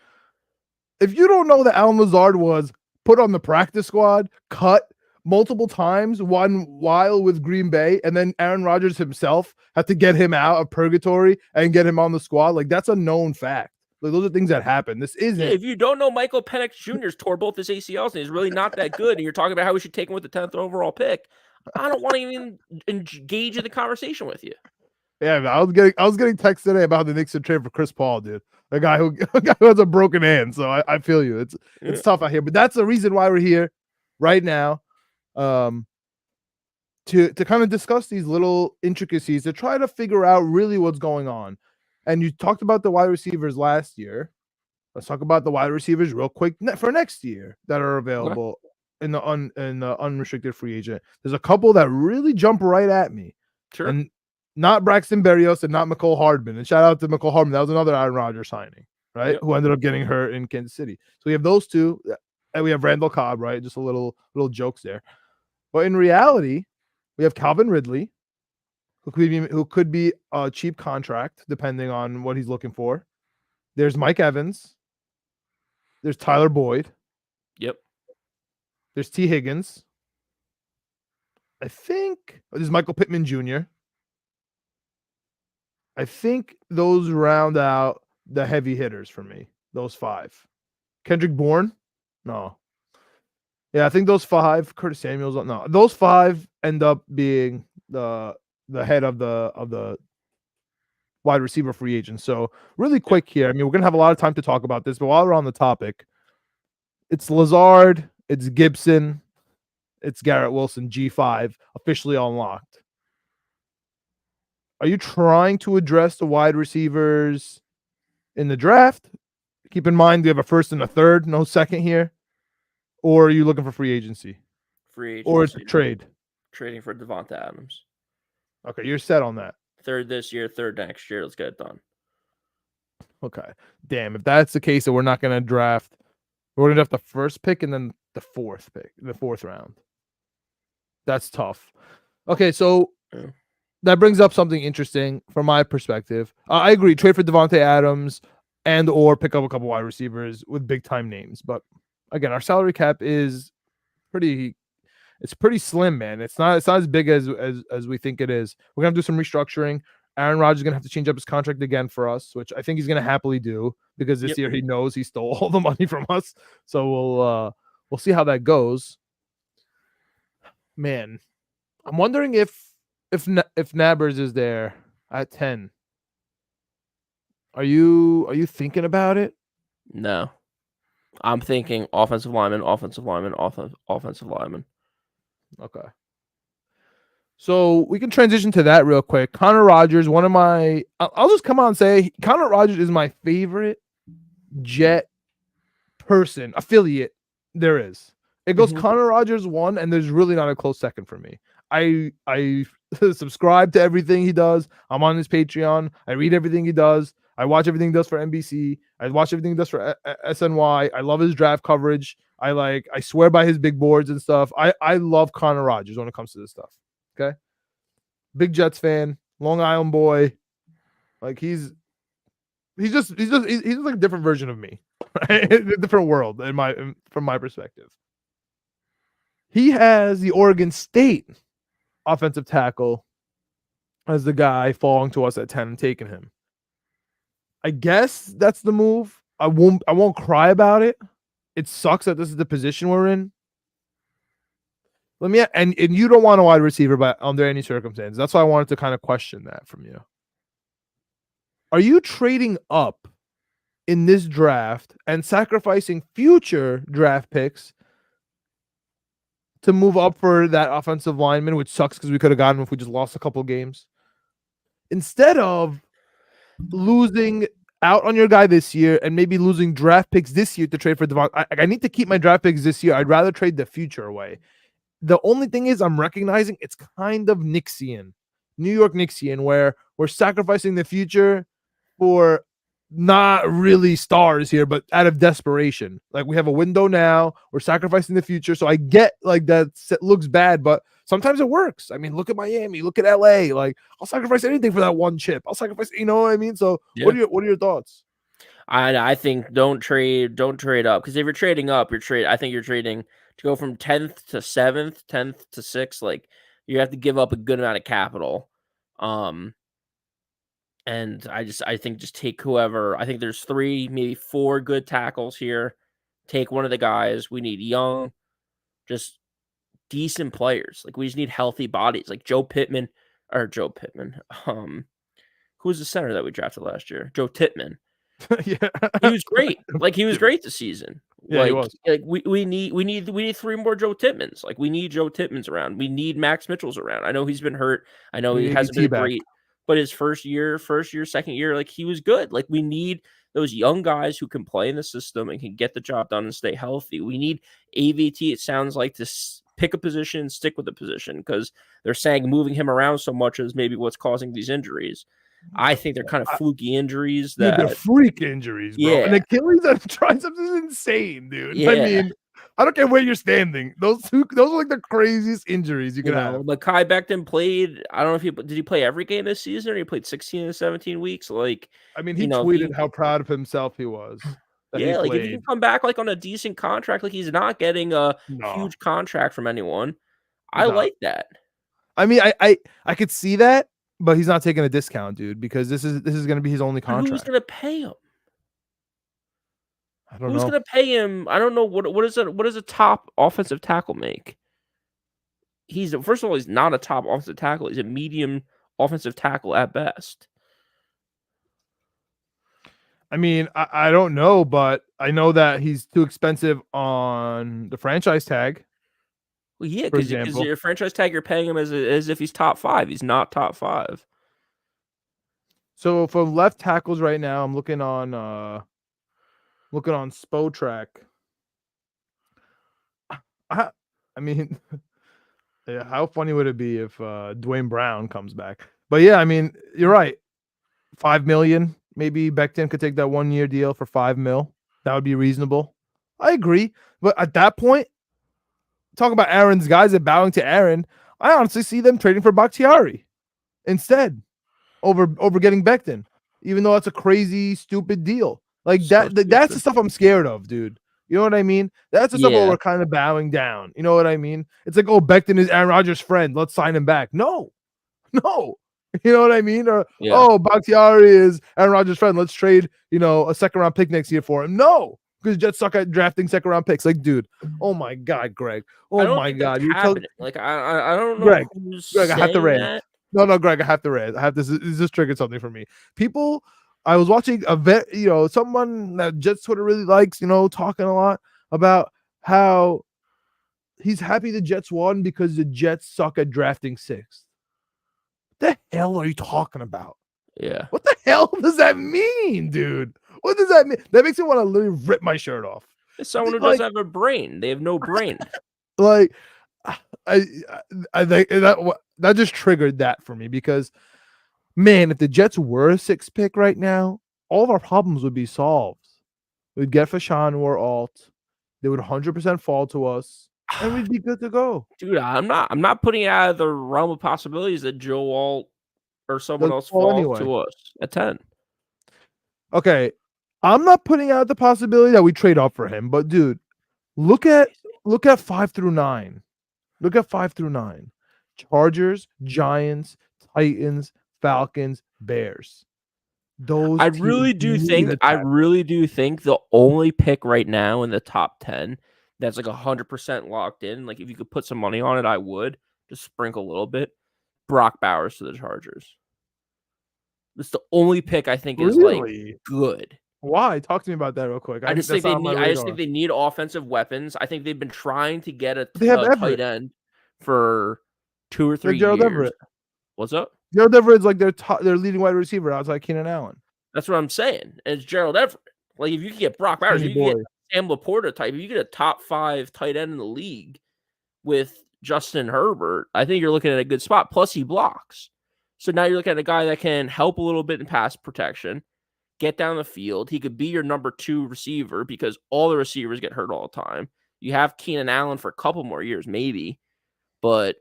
[SPEAKER 1] If you don't know that Alan Lazard was put on the practice squad, cut multiple times, one while with Green Bay, and then Aaron Rodgers himself had to get him out of purgatory and get him on the squad, like that's a known fact. Like those are things that happen. This isn't.
[SPEAKER 2] Yeah, if you don't know, Michael Penix Jr.'s tore both his ACLs and he's really not that good, and you're talking about how we should take him with the 10th overall pick, I don't want to even engage in the conversation with you.
[SPEAKER 1] Yeah, I was getting texts today about the Knicks should trade for Chris Paul, dude. A guy who has a broken hand. So I feel you. It's tough out here, but that's the reason why we're here right now, to kind of discuss these little intricacies, to try to figure out really what's going on. And you talked about the wide receivers last year. Let's talk about the wide receivers real quick for next year that are available in the unrestricted free agent. There's a couple that really jump right at me.
[SPEAKER 2] Sure.
[SPEAKER 1] And not Braxton Berrios and not McCole Hardman. And shout out to McCole Hardman. That was another Aaron Rodgers signing, right? Yep. Who ended up getting hurt in Kansas City. So we have those two, and we have Randall Cobb, right? Just a little jokes there. But in reality, we have Calvin Ridley, who could be a cheap contract depending on what he's looking for. There's Mike Evans. There's Tyler Boyd.
[SPEAKER 2] Yep.
[SPEAKER 1] There's T. Higgins. I think there's Michael Pittman Jr. I think those round out the heavy hitters for me. Those 5. Kendrick Bourne? No. Yeah, I think those 5. Curtis Samuel's? No. Those 5 end up being the head of the wide receiver free agents. So really quick here. I mean, we're gonna have a lot of time to talk about this, but while we're on the topic, it's Lazard, it's Gibson, it's Garrett Wilson, G5 officially unlocked. Are you trying to address the wide receivers in the draft? Keep in mind we have a first and a third, no second here. Or are you looking for free agency?
[SPEAKER 2] Free agency.
[SPEAKER 1] Or it's a trade?
[SPEAKER 2] Trading for Devonta Adams.
[SPEAKER 1] Okay, you're set on that.
[SPEAKER 2] 3rd this year, 3rd next year. Let's get it done.
[SPEAKER 1] Okay. Damn, if that's the case, then we're not gonna draft. We're gonna draft the first pick and then the fourth pick, the fourth round. That's tough. Okay, so
[SPEAKER 2] Yeah.
[SPEAKER 1] that brings up something interesting from my perspective. I agree. Trade for Devontae Adams and or pick up a couple wide receivers with big time names. But again, our salary cap is pretty. It's pretty slim, man. It's not as big as we think it is. We're gonna do some restructuring. Aaron Rodgers is gonna have to change up his contract again for us, which I think he's gonna happily do because this
[SPEAKER 2] Yep.
[SPEAKER 1] year he knows he stole all the money from us. So we'll see how that goes. Man, I'm wondering if Nabbers is there at 10. Are you thinking about it?
[SPEAKER 2] No. I'm thinking offensive lineman, offensive lineman, offensive lineman.
[SPEAKER 1] Okay. So we can transition to that real quick. Connor Rodgers, one of my I'll just come on and say Connor Rodgers is my favorite Jet person, affiliate there is. It goes Connor Rodgers 1, and there's really not a close second for me. I subscribe to everything he does. I'm on his Patreon. I read everything he does. I watch everything he does for NBC. I watch everything he does for SNY. I love his draft coverage. I swear by his big boards and stuff. I love Connor Rodgers when it comes to this stuff. Okay. Big Jets fan, Long Island boy. Like he's just like a different version of me. Right? A different world from my perspective. He has the Oregon State offensive tackle as the guy falling to us at 10 and taking him. I guess that's the move. I won't cry about it. It sucks that this is the position we're in. And you don't want a wide receiver but under any circumstance. That's why I wanted to kind of question that from you. Are you trading up in this draft and sacrificing future draft picks to move up for that offensive lineman, which sucks because we could have gotten him if we just lost a couple of games, instead of losing out on your guy this year and maybe losing draft picks this year to trade for Devon? I need to keep my draft picks this year. I'd rather trade the future away. The only thing is I'm recognizing it's kind of Knicksian, New York Knicksian, where we're sacrificing the future for not really stars here, but out of desperation. Like we have a window now, we're sacrificing the future. So I get like that looks bad, but sometimes it works. I mean, look at Miami, look at LA. Like I'll sacrifice anything for that one chip. I'll sacrifice, you know what I mean? So
[SPEAKER 2] Yeah.
[SPEAKER 1] what are your thoughts?
[SPEAKER 2] I think don't trade up, because if you're trading up, I think you're trading to go from 10th to 7th, 10th to 6th. Like you have to give up a good amount of capital. And I think just take whoever. I think there's 3, maybe 4 good tackles here. Take one of the guys. We need young, just decent players. Like we just need healthy bodies. Like Joe Pittman. Who's the center that we drafted last year? Joe Tippmann.
[SPEAKER 1] Yeah,
[SPEAKER 2] He was great. Like he was great this season.
[SPEAKER 1] Yeah, he was.
[SPEAKER 2] Like we need 3 more Joe Tippmans. Like we need Joe Tippmans around. We need Max Mitchell's around. I know he's been hurt. I know he hasn't been great, but his first year, second year, like he was good. Like we need those young guys who can play in the system and can get the job done and stay healthy. We need AVT. It sounds like to pick a position, stick with the position, because they're saying moving him around so much is maybe what's causing these injuries. I think they're kind of fluky injuries.
[SPEAKER 1] They're freak injuries, bro.
[SPEAKER 2] Yeah.
[SPEAKER 1] And Achilles and triceps is insane, dude.
[SPEAKER 2] Yeah.
[SPEAKER 1] I mean, I don't care where you're standing. Those are like the craziest injuries you can have.
[SPEAKER 2] Like Kai Becton played. I don't know if did he play every game this season, or he played 16 to 17 weeks. Like,
[SPEAKER 1] I mean, he tweeted how proud of himself he was.
[SPEAKER 2] Yeah, like if he can come back like on a decent contract, like he's not getting a huge contract from anyone. I like that.
[SPEAKER 1] I mean, I could see that, but he's not taking a discount, dude, because this is going to be his only contract.
[SPEAKER 2] Who's going to pay him?
[SPEAKER 1] I don't know.
[SPEAKER 2] Who's going to pay him? I don't know. What does a top offensive tackle make? First of all, he's not a top offensive tackle. He's a medium offensive tackle at best.
[SPEAKER 1] I mean, I don't know, but I know that he's too expensive on the franchise tag.
[SPEAKER 2] Well, yeah, because your franchise tag, you're paying him as if he's top 5. He's not top 5.
[SPEAKER 1] So for left tackles right now, I'm looking on Spotrac. I mean, yeah, how funny would it be if Dwayne Brown comes back? But yeah, I mean, you're right. $5 million Maybe Becton could take that 1-year deal for $5 million. That would be reasonable. I agree. But at that point, talk about Aaron's guys and bowing to Aaron. I honestly see them trading for Bakhtiari instead over getting Becton, even though that's a crazy, stupid deal. Like
[SPEAKER 2] So
[SPEAKER 1] that's the
[SPEAKER 2] stupid.
[SPEAKER 1] stuff I'm scared of, dude. You know what I mean? That's the stuff where
[SPEAKER 2] Yeah.
[SPEAKER 1] we're kind of bowing down. You know what I mean? It's like, oh, Becton is Aaron Rodgers' friend. Let's sign him back. No. You know what I mean? Or
[SPEAKER 2] Yeah.
[SPEAKER 1] oh, Bakhtiari is Aaron Rodgers' friend. Let's trade, a second-round pick next year for him. No, because Jets suck at drafting second-round picks. Like, dude, oh my God, Greg.
[SPEAKER 2] I
[SPEAKER 1] Oh
[SPEAKER 2] don't
[SPEAKER 1] my
[SPEAKER 2] think that's
[SPEAKER 1] God. You're telling
[SPEAKER 2] happening. Like I don't know
[SPEAKER 1] Greg,
[SPEAKER 2] who's
[SPEAKER 1] I have to
[SPEAKER 2] saying
[SPEAKER 1] rant.
[SPEAKER 2] that.
[SPEAKER 1] No, Greg, I have to rant. This just triggered something for me. People, I was watching someone that Jets Twitter really likes, talking a lot about how he's happy the Jets won because the Jets suck at drafting sixth. What the hell are you talking about?
[SPEAKER 2] Yeah.
[SPEAKER 1] What the hell does that mean, dude? What does that mean? That makes me want to literally rip my shirt off.
[SPEAKER 2] It's someone who doesn't have a brain. They have no brain.
[SPEAKER 1] Like, I think that just triggered that for me because, man, if the Jets were a 6th pick right now, all of our problems would be solved. We'd get Fashan or Alt. They would 100% fall to us, and we'd be good to go.
[SPEAKER 2] Dude, I'm not putting it out of the realm of possibilities that Joe Alt or someone
[SPEAKER 1] They'll
[SPEAKER 2] else
[SPEAKER 1] fall
[SPEAKER 2] falls
[SPEAKER 1] anyway.
[SPEAKER 2] to us at 10.
[SPEAKER 1] Okay, I'm not putting out the possibility that we trade up for him, but dude, look at 5 through 9. Look at 5 through 9. Chargers, Giants, Titans, Falcons, Bears. Those
[SPEAKER 2] I
[SPEAKER 1] teams
[SPEAKER 2] really do
[SPEAKER 1] need
[SPEAKER 2] think the only pick right now in the top 10 that's like 100% locked in, like if you could put some money on it, I would just sprinkle a little bit. Brock Bowers to the Chargers. It's the only pick I think is like
[SPEAKER 1] really
[SPEAKER 2] good.
[SPEAKER 1] Why? Talk to me about that real quick.
[SPEAKER 2] I just
[SPEAKER 1] That's
[SPEAKER 2] think they
[SPEAKER 1] not on my
[SPEAKER 2] need. I just think
[SPEAKER 1] radar.
[SPEAKER 2] they need offensive weapons. I think they've been trying to get a
[SPEAKER 1] They have
[SPEAKER 2] tight
[SPEAKER 1] Everett.
[SPEAKER 2] end for 2 or
[SPEAKER 1] They
[SPEAKER 2] 3
[SPEAKER 1] have Gerald
[SPEAKER 2] years.
[SPEAKER 1] Everett.
[SPEAKER 2] What's up?
[SPEAKER 1] Gerald Everett is like their leading wide receiver outside Keenan Allen.
[SPEAKER 2] That's what I'm saying. And it's Gerald Everett. Like if you can get Brock Bowers,
[SPEAKER 1] Skinny
[SPEAKER 2] you can
[SPEAKER 1] boy.
[SPEAKER 2] get Sam Laporta type. If you get a top 5 tight end in the league with Justin Herbert, I think you're looking at a good spot. Plus he blocks. So now you're looking at a guy that can help a little bit in pass protection, get down the field. He could be your number 2 receiver because all the receivers get hurt all the time. You have Keenan Allen for a couple more years, maybe. But,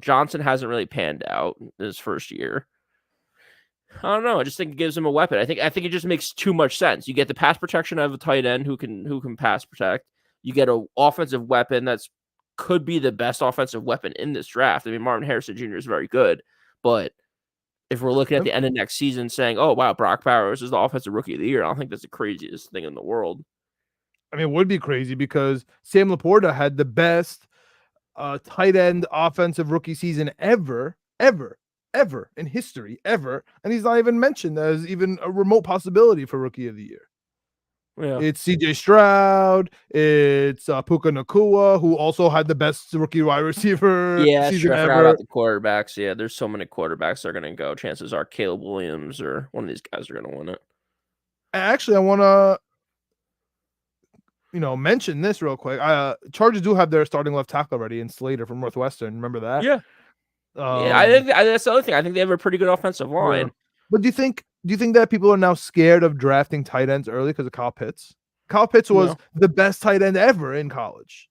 [SPEAKER 2] Johnson hasn't really panned out in his first year. I don't know. I just think it gives him a weapon. I think it just makes too much sense. You get the pass protection of a tight end who can pass protect. You get an offensive weapon that's could be the best offensive weapon in this draft. I mean, Martin Harrison Jr. is very good, but if we're looking at the end of next season saying, "Oh wow, Brock Bowers is the offensive rookie of the year," I don't think that's the craziest thing in the world.
[SPEAKER 1] I mean, it would be crazy because Sam Laporta had the best tight end offensive rookie season ever in history, ever. And he's not even mentioned as even a remote possibility for rookie of the year.
[SPEAKER 2] Yeah.
[SPEAKER 1] It's CJ Stroud. It's Puka Nacua, who also had the best rookie wide receiver season
[SPEAKER 2] I forgot
[SPEAKER 1] ever.
[SPEAKER 2] about the quarterbacks. Yeah, there's so many quarterbacks that are going to go. Chances are Caleb Williams or one of these guys are going to win it.
[SPEAKER 1] Actually, I want to mention this real quick. Chargers do have their starting left tackle already in Slater from Northwestern. Remember that?
[SPEAKER 2] Yeah. I think that's the other thing. I think they have a pretty good offensive line.
[SPEAKER 1] Yeah. But do you think that people are now scared of drafting tight ends early because of Kyle Pitts? Kyle Pitts was the best tight end ever in college.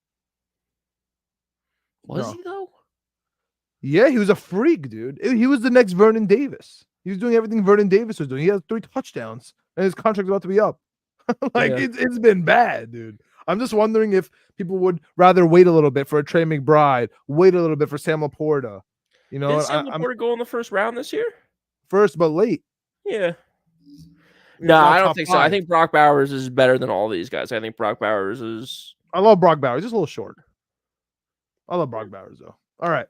[SPEAKER 2] Was he though?
[SPEAKER 1] Yeah, he was a freak, dude. He was the next Vernon Davis. He was doing everything Vernon Davis was doing. He had 3 touchdowns, and his contract's about to be up. It's been bad, dude. I'm just wondering if people would rather wait a little bit for a Trey McBride, wait a little bit for Sam Laporta.
[SPEAKER 2] Did Sam Laporta go in the first round this year?
[SPEAKER 1] First, but late.
[SPEAKER 2] Yeah. No, I don't think so. I think Brock Bowers is better than all these guys. I think Brock Bowers is.
[SPEAKER 1] I love Brock Bowers. Just a little short. I love Brock Bowers, though. All right.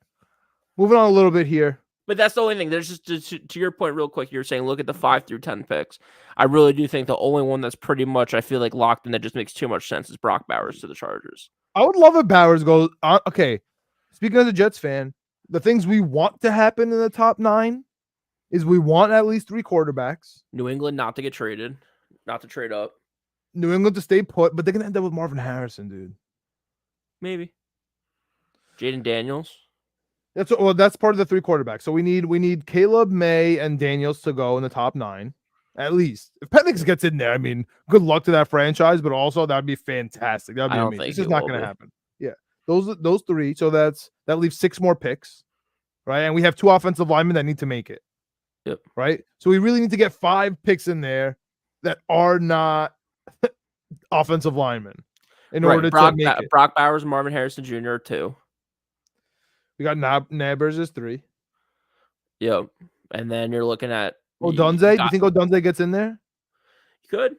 [SPEAKER 1] Moving on a little bit here.
[SPEAKER 2] But that's the only thing. There's just to your point, real quick. You're saying look at the 5 through 10 picks. I really do think the only one that's pretty much I feel like locked in that just makes too much sense is Brock Bowers to the Chargers.
[SPEAKER 1] I would love if Bowers goes. Okay, speaking as a Jets fan, the things we want to happen in the top 9 is we want at least 3 quarterbacks.
[SPEAKER 2] New England not to get traded, not to trade up.
[SPEAKER 1] New England to stay put, but they're gonna end up with Marvin Harrison, dude.
[SPEAKER 2] Maybe. Jaden Daniels.
[SPEAKER 1] That's part of the 3 quarterbacks. So we need Caleb, May, and Daniels to go in the top 9, At least if Penix gets in there, I mean, good luck to that franchise, but also that'd be fantastic. That'd
[SPEAKER 2] I
[SPEAKER 1] be
[SPEAKER 2] don't
[SPEAKER 1] amazing.
[SPEAKER 2] think
[SPEAKER 1] It's
[SPEAKER 2] he
[SPEAKER 1] just not
[SPEAKER 2] will
[SPEAKER 1] going to
[SPEAKER 2] be.
[SPEAKER 1] happen. Yeah, those three. So that leaves 6 more picks, right? And we have 2 offensive linemen that need to make it.
[SPEAKER 2] Yep.
[SPEAKER 1] Right. So we really need to get 5 picks in there that are not offensive linemen in order to make it.
[SPEAKER 2] Brock Bowers, Marvin Harrison Jr. 2.
[SPEAKER 1] We got Nabbers is 3.
[SPEAKER 2] Yep. And then you're looking at
[SPEAKER 1] Odunze. Do you think Odunze gets in there?
[SPEAKER 2] You could.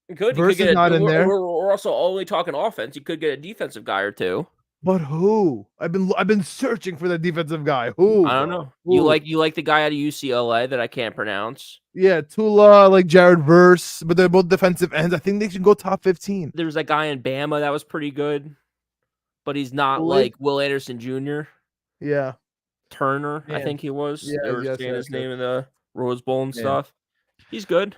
[SPEAKER 2] You could
[SPEAKER 1] Versus
[SPEAKER 2] get.
[SPEAKER 1] not in there.
[SPEAKER 2] We're also only talking offense. You could get a defensive guy or 2.
[SPEAKER 1] But who? I've been searching for the defensive guy. Who?
[SPEAKER 2] I don't know. Who? You like the guy out of UCLA that I can't pronounce.
[SPEAKER 1] Yeah, Tula, like Jared Verse, but they're both defensive ends. I think they should go top 15.
[SPEAKER 2] There's that guy in Bama that was pretty good, but he's not like Will Anderson Jr.
[SPEAKER 1] Yeah.
[SPEAKER 2] Turner, I think he was.
[SPEAKER 1] Yeah,
[SPEAKER 2] they were saying his name in the Rose Bowl and stuff. He's good.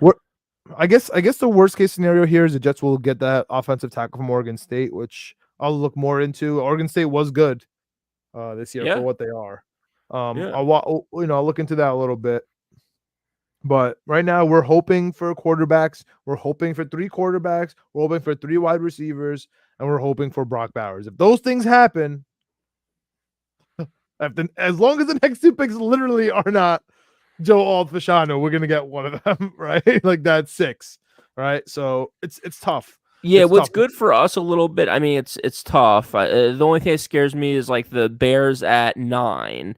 [SPEAKER 1] I guess the worst case scenario here is the Jets will get that offensive tackle from Oregon State, which I'll look more into. Oregon State was good this year for what they are. I'll look into that a little bit. But right now we're hoping for quarterbacks. We're hoping for 3 quarterbacks. We're hoping for 3 wide receivers, and we're hoping for Brock Bowers. If those things happen, as long as the next 2 picks literally are not Joe Alt-Fashanu, we're gonna get one of them, right? Like that's 6, right? So it's tough.
[SPEAKER 2] Yeah, what's good for us a little bit. I mean, it's tough. The only thing that scares me is like the Bears at 9.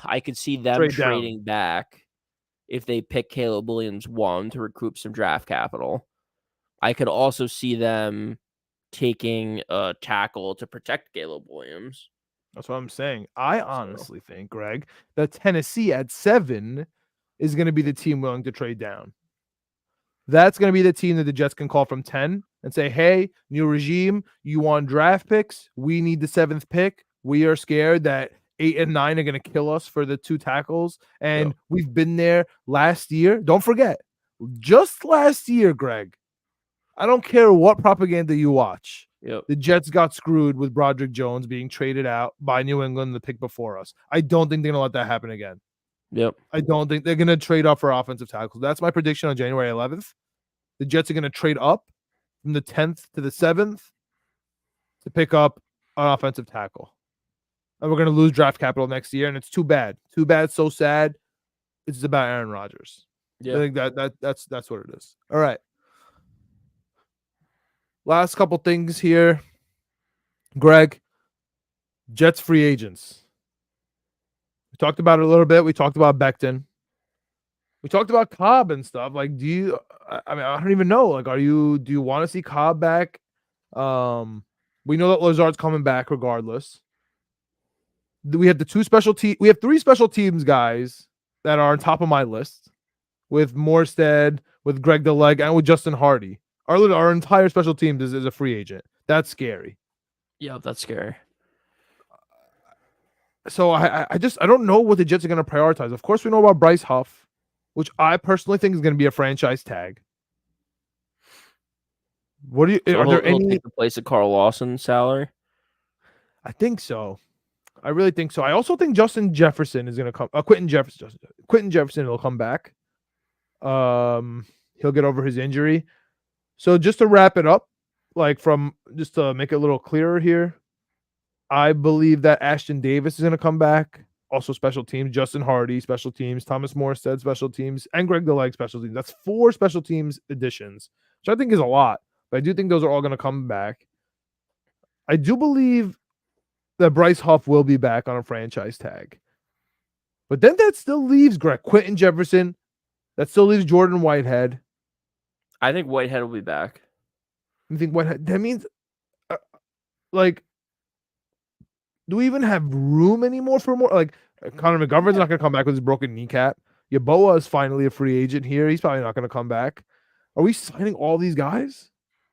[SPEAKER 2] I could see them trading back if they pick Caleb Williams 1 to recoup some draft capital. I could also see them taking a tackle to protect Caleb Williams.
[SPEAKER 1] That's what I'm saying. I honestly think, Greg, that Tennessee at 7 is going to be the team willing to trade down. That's going to be the team that the Jets can call from 10 and say, hey, new regime, you want draft picks? We need the 7th pick. We are scared that 8 and 9 are going to kill us for the 2 tackles. And we've been there last year. Don't forget, just last year, Greg, I don't care what propaganda you watch. The Jets got screwed with Broderick Jones being traded out by New England the pick before us. I don't think they're going to let that happen again. I don't think they're going to trade up for offensive tackles. That's my prediction on January 11th. The Jets are going to trade up from the 10th to the 7th to pick up an offensive tackle. And we're going to lose draft capital next year, and it's too bad. Too bad, so sad. It's about Aaron Rodgers. I think that's what it is. All right. Last couple things here. Greg, Jets free agents. We talked about it a little bit. We talked about Becton. We talked about Cobb and stuff. Like, I don't even know. Like, do you want to see Cobb back? We know that Lazard's coming back regardless. We have we have 3 special teams guys that are on top of my list with Morstead, with Greg DeLeg, and with Justin Hardy. Our entire special teams is a free agent. That's scary.
[SPEAKER 2] Yeah, that's scary.
[SPEAKER 1] So I don't know what the Jets are going to prioritize. Of course, we know about Bryce Huff, which I personally think is going to be a franchise tag. What do you?
[SPEAKER 2] So
[SPEAKER 1] are there any?
[SPEAKER 2] Take the place of Carl Lawson's salary?
[SPEAKER 1] I think so. I really think so. I also think Justin Jefferson is going to come. Quentin Jefferson will come back. He'll get over his injury. So just to wrap it up, just to make it a little clearer here, I believe that Ashton Davis is going to come back. Also special teams, Justin Hardy, special teams, Thomas Morstead, special teams, and Greg DeLeg, special teams. That's 4 special teams additions, which I think is a lot. But I do think those are all going to come back. I do believe that Bryce Huff will be back on a franchise tag. But then that still leaves Quentin Jefferson. That still leaves Jordan Whitehead.
[SPEAKER 2] I think Whitehead will be back.
[SPEAKER 1] You think Whitehead? That means, do we even have room anymore for more? Like, Connor McGovern's not going to come back with his broken kneecap. Yaboa is finally a free agent here. He's probably not going to come back. Are we signing all these guys?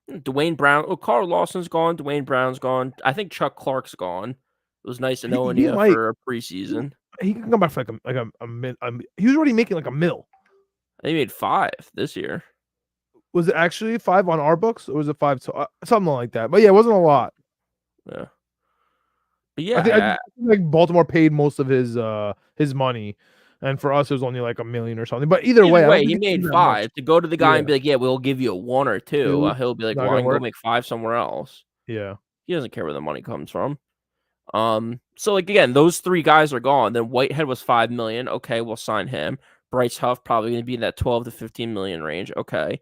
[SPEAKER 2] Dwayne Brown. Oh, Carl Lawson's gone. Dwayne Brown's gone. I think Chuck Clark's gone. It was nice to know for a preseason.
[SPEAKER 1] He can come back for he was already making like $1 million.
[SPEAKER 2] They made 5 this year.
[SPEAKER 1] Was it actually 5 on our books, or was it 5? Something like that. But yeah, it wasn't a lot.
[SPEAKER 2] Yeah. But yeah,
[SPEAKER 1] I think Baltimore paid most of his money. And for us, it was only like $1 million or something. But either way, I don't
[SPEAKER 2] he
[SPEAKER 1] think
[SPEAKER 2] made
[SPEAKER 1] that
[SPEAKER 2] 5.
[SPEAKER 1] much.
[SPEAKER 2] To go to the guy
[SPEAKER 1] Yeah.
[SPEAKER 2] and be like, "Yeah, we'll give you a 1 or 2,"
[SPEAKER 1] Dude,
[SPEAKER 2] he'll be like,
[SPEAKER 1] not
[SPEAKER 2] "Well, I
[SPEAKER 1] gonna
[SPEAKER 2] can go
[SPEAKER 1] work.
[SPEAKER 2] make 5 somewhere else."
[SPEAKER 1] Yeah.
[SPEAKER 2] He doesn't care where the money comes from. So like again, those 3 guys are gone. Then Whitehead was 5 million. Okay, we'll sign him. Bryce Huff probably going to be in that 12 to 15 million range. Okay.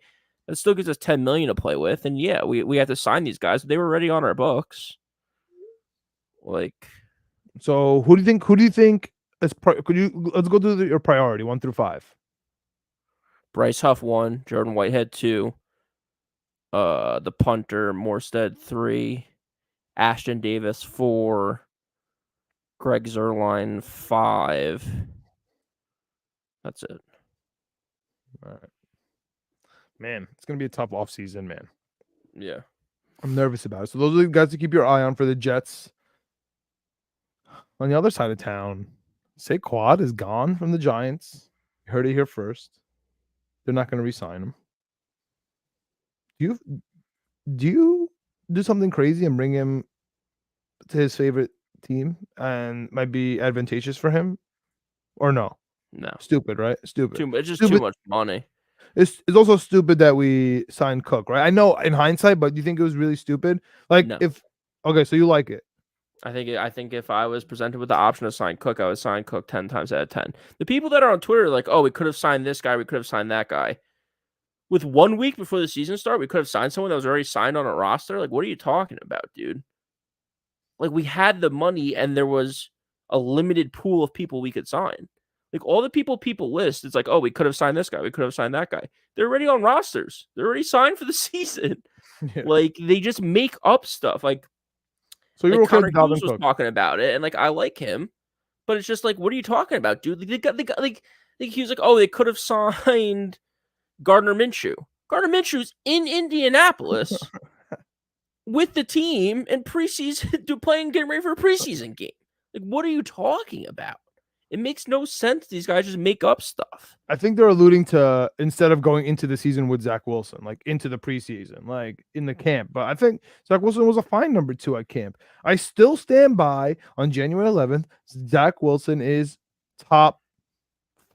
[SPEAKER 2] That still gives us 10 million to play with. And yeah, we have to sign these guys. They were already on our books. Like,
[SPEAKER 1] So who do you think is let's go through your priority 1 through 5.
[SPEAKER 2] Bryce Huff 1, Jordan Whitehead 2, the punter Morstead 3, Ashton Davis 4, Greg Zerline 5. That's it.
[SPEAKER 1] All right. Man, it's gonna be a tough offseason, man.
[SPEAKER 2] Yeah.
[SPEAKER 1] I'm nervous about it. So those are the guys to keep your eye on for the Jets. On the other side of town, Saquon is gone from the Giants. You heard it here first. They're not going to re-sign him. Do you do something crazy and bring him to his favorite team and might be advantageous for him, or no?
[SPEAKER 2] No.
[SPEAKER 1] Stupid, right? Stupid.
[SPEAKER 2] It's just
[SPEAKER 1] Stupid.
[SPEAKER 2] too much money.
[SPEAKER 1] It's also stupid that we signed Cook, right? I know in hindsight, but do you think it was really stupid? Like
[SPEAKER 2] No.
[SPEAKER 1] Okay, so you like it.
[SPEAKER 2] I think if I was presented with the option to sign Cook, I would sign Cook 10 times out of 10. The people that are on Twitter are like, "Oh, we could have signed this guy, we could have signed that guy." With 1 week before the season start, we could have signed someone that was already signed on a roster. Like, what are you talking about, dude? Like, we had the money and there was a limited pool of people we could sign. Like, all the people list, it's like, "Oh, we could have signed this guy, we could have signed that guy." They're already on rosters. They're already signed for the season.
[SPEAKER 1] Yeah.
[SPEAKER 2] Like, they just make up stuff. Like,
[SPEAKER 1] So you're okay
[SPEAKER 2] Connor
[SPEAKER 1] with Dalvin
[SPEAKER 2] Hughes was
[SPEAKER 1] Cook?
[SPEAKER 2] talking about it, and like I like him, but it's just like, what are you talking about, dude? They got like he was like, "Oh, they could have signed Gardner Minshew." Gardner Minshew's in Indianapolis with the team and preseason getting ready for a preseason game. Like, what are you talking about? It makes no sense. These guys just make up stuff.
[SPEAKER 1] I think they're alluding to instead of going into the season with Zach Wilson, like into the preseason, like in the camp. But I think Zach Wilson was a fine number 2 at camp. I still stand by on January 11th. Zach Wilson is top